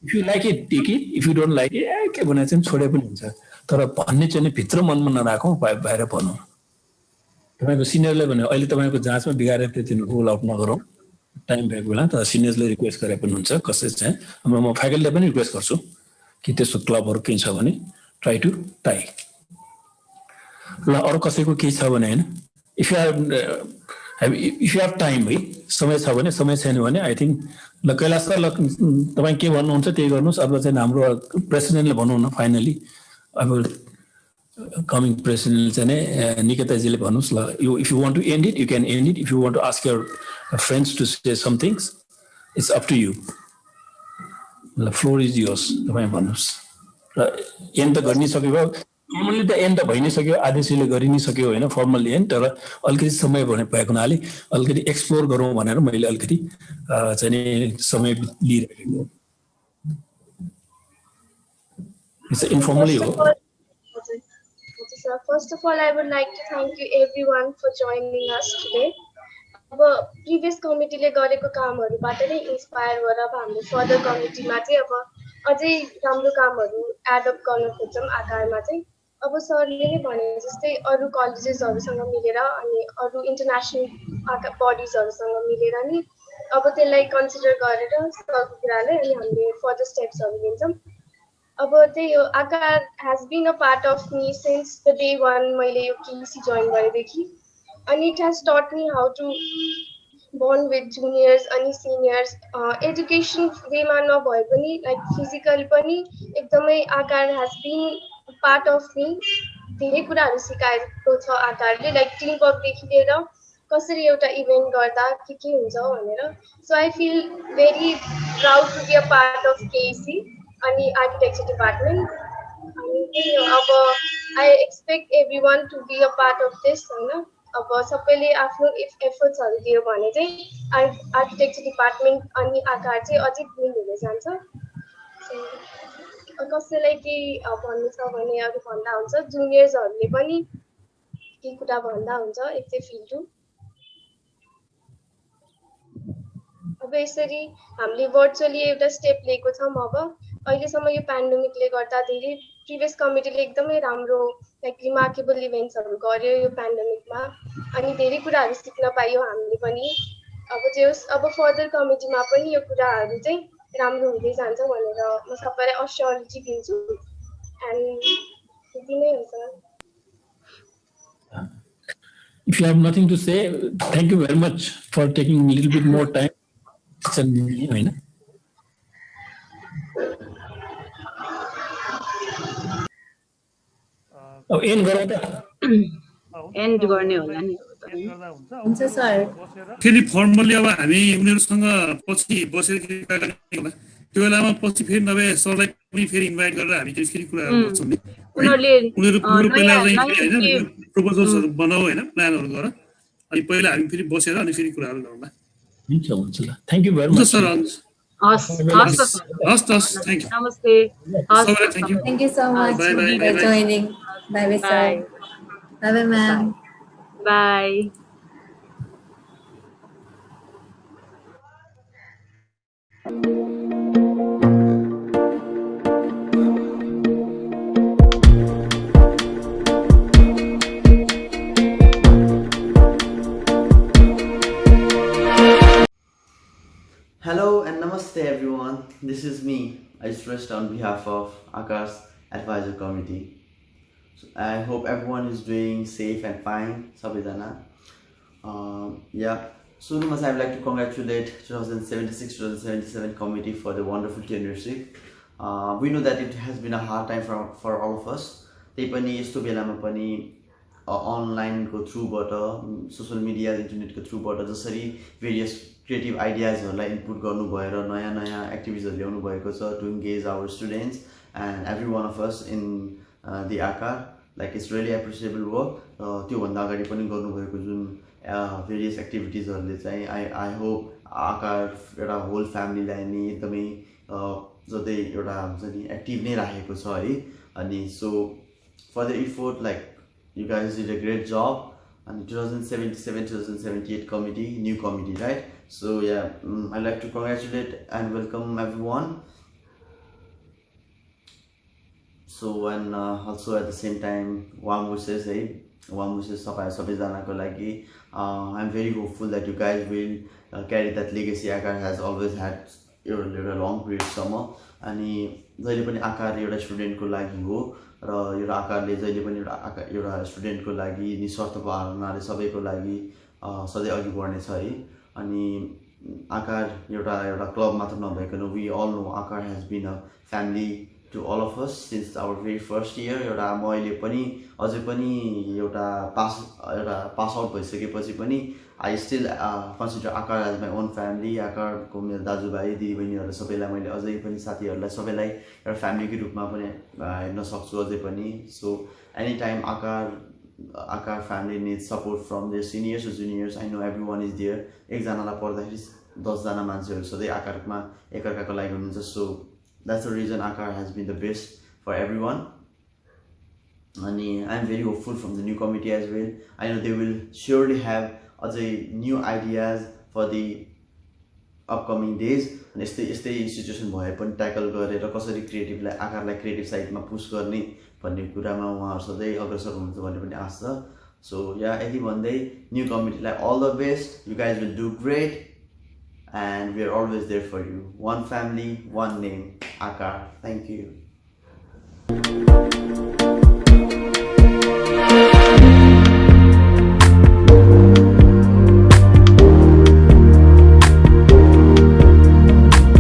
if you like it take it, if you don't like it के भने चाहिँ छोडे पनि हुन्छ। तर भन्ने चाहिँ भित्र मनमा नराखौँ, बाहिर भनौँ। तपाईँको सिनियरले भने अहिले तपाईँको जाँचमा बिगारेर त्यति रोल आउट नगरौँ टाइम भएको बेला। तर सिनियर्सले रिक्वेस्ट गरे पनि हुन्छ, कसै चाहिँ म फ्याकल्टीलाई पनि रिक्वेस्ट गर्छु कि त्यस्तो क्लबहरू केही छ भने ट्राई टु टाई। ल अरू कसैको केही छ भने होइन, इफ यु हेभ टाइम है, समय छ भने, समय छैन भने आई थिङ्क ल कैलाश सर, ल तपाईँ के भन्नुहुन्छ त्यही गर्नुहोस्। अब चाहिँ हाम्रो प्रेसिडेन्टले भनौँ न फाइनली, अब कमिङ प्रेसिडेन्ट चाहिँ निकेताजीले भन्नुहोस् ल। You if you want to end it you can end it, if you want to ask your friends to say some things it's up to you. ल फ्लोर इज योर्स, तपाईँ भन्नुहोस्। र एन्ड त गर्नै सक्यो, फर्मल्ली त एन्ड त भइ नै सक्यो, आदेशीले गरि नै सक्यो होइन फर्मल्ली एन्ड। तर अलिकति समय भएको हुनाले अलिकति एक्सप्लोर गरौँ भनेर मैले अलिकति चाहिँ नि समय लिइरहेको। इन्फर्मली हो। First of all, I would like to thank you everyone for joining us today. अब प्रिभियस कमिटीले गरेको कामहरूबाट नै इन्स्पायर भएर अब हाम्रो फर्दर कमिटीमा चाहिँ अब अझै राम्रो कामहरू एडअप गर्न खोज्छौँ आकारमा चाहिँ। अब सरले नै भने जस्तै अरू कलेजेसहरूसँग मिलेर अनि अरू इन्टरनेसनल बडिजहरूसँग मिलेर नि अब त्यसलाई कन्सिडर गरेर सरको कुराले अनि हामीले फर्दर स्टेप्सहरू लिन्छौँ। अब त्यही हो, Aakar has been a part of me since the day one मैले यो केसी जोइन गरेदेखि। अनि it has taught me how to bond with juniors अनि सिनियर्स। एजुकेसन वेमा नभए पनि लाइक फिजिकल पनि एकदमै Aakar has been part of me. धेरै कुराहरू सिकाएको छ आकारले, लाइक टिम वर्कदेखि लिएर कसरी एउटा इभेन्ट गर्दा के हुन्छ भनेर। So I feel very proud to be a part of KC अनि आर्किटेक्चर डिपार्टमेन्ट। अनि त्यही हो, अब I expect every one to be a part of this होइन। अब सबैले आफ्नो एफर्ट्सहरू दियो भने चाहिँ आर्किटेक्चर डिपार्टमेन्ट अनि आकार चाहिँ अझै ग्रोथ हुँदै जान्छ। कसैलाई केही भन्नु छ भने अरू भन्दा हुन्छ, जुनियर्सहरूले पनि केही कुरा भन्दा हुन्छ इफ दे फिल टु। अब यसरी हामीले भर्चुअली एउटा स्टेप लिएको छौँ। अब अहिलेसम्म यो पेन्डेमिकले गर्दा धेरै प्रिभियस कमिटीले एकदमै राम्रो लाइक रिमार्केबल इभेन्ट्सहरू गर्यो यो पेन्डेमिकमा अनि धेरै कुराहरू सिक्न पाइयो हामीले पनि। अब जे होस्, अब फर्दर कमिटीमा पनि यो कुराहरू चाहिँ राम्रो हुँदै जान्छ भनेर म सबैलाई अस्योरिटी दिन्छु। एन्ड त्यति नै हो sir. If you have nothing to say, thank you very much for taking a little bit more time. होइन अब एन्ड गरौँ त, एन्ड गर्ने होला नि हुन्छ सर। फेरि फर्मल्ली अब हामी उनीहरूसँग पछि बसेर त्यो बेलामा पछि फेरि नभए सरलाई पनि फेरि इन्भाइट गरेर हामी फेरि कुराहरू गर्छौँ नि। उनीहरू पहिला चाहिँ होइन प्रपोजल्सहरू बनाऊ होइन, प्लानहरू गर, अनि पहिला हामी फेरि बसेर अनि फेरि कुराहरू गरौँला। हुन्छ ल thank you very much sir हस् हस् त सर हस् थ्यांक यू नमस्ते हस् सबैलाई thank you Thank you so much Bye, bye, for bye, bye. joining. Bye bye, sir. Bye bye, ma'am. By Hello and namaste everyone. This is me, Aishwarest on behalf of Akash Advisor Committee. So I hope everyone is doing safe and fine. Sabidana. So much I would like to congratulate 2076-2077 committee for the wonderful tenureship. We know that it has been a hard time for all of us. Online को थ्रुबाट सोशल मिडिया इन्टरनेटको थ्रुबाट जसरी भेरियस क्रिएटिभ आइडियाजहरूलाई इनपुट गर्नु भएर नयाँ नयाँ एक्टिभिटिजहरू ल्याउनु भएको छ to engage our students and every one of us in the आकार like it's really appreciable work त्योभन्दा अगाडि पनि गर्नुभएको जुन भेरियस एक्टिभिटिजहरूले चाहिँ आई होप आकार एउटा होल फ्यामिलीलाई नि एकदमै जस्तै एउटा हुन्छ नि एक्टिभ नै राखेको छ है अनि so for the effort like you guys did a great job and 2077-2078 committee, new committee, right? So yeah, I'd like to congratulate and welcome everyone. So and also at the same time, warm wishes, sabaijanako lagi. I'm very hopeful that you guys will carry that legacy Akar has always had a long period summer. अनि जहिले पनि आकार एउटा स्टुडेन्टको लागि हो र यो आकारले जहिले पनि एउटा स्टुडेन्टको लागि निस्वार्थ भावनाले सबैको लागि सधैँ अघि बढ्ने छ है अनि आकार एउटा क्लब मात्र नभइकन we all know Aakar has been a family to all of us since our very first year एउटा म अहिले पनि अझै पनि एउटा पास आउट भइसकेपछि पनि I still consider Akar as my own family. Akar को मेरो दाजुभाइ दिदीबहिनीहरु सबैलाई मैले अझै पनि साथीहरुलाई सबैलाई एउटा फ्यामिलीको रूपमा पनि हेर्न सक्छु अझै पनि सो एनी टाइम आकार family needs support from their seniors or juniors. I know everyone is there. एकजनालाई पर्दाखेरि 10 जना मान्छेहरु सधैँ आकारमा एकअर्काको लागि हुनुहुन्छ so that's the reason Akar has been the best for everyone. And I'm very hopeful from the new committee as well. I know they will surely have new ideas for the upcoming days and यस्तै इन्स्टिट्युसन भए पनि ट्याकल गरेर कसरी क्रिएटिभलाई आकारलाई क्रिएटिभ साइडमा पुश गर्ने भन्ने कुरामा उहाँहरु सधैँ अग्रसर हुनुहुन्छ भन्ने पनि आशा छ सो या यही भन्दै न्यू कमिटीलाई all the best you guys will do great and we are always there for you. One family, one name, Akar. Thank you.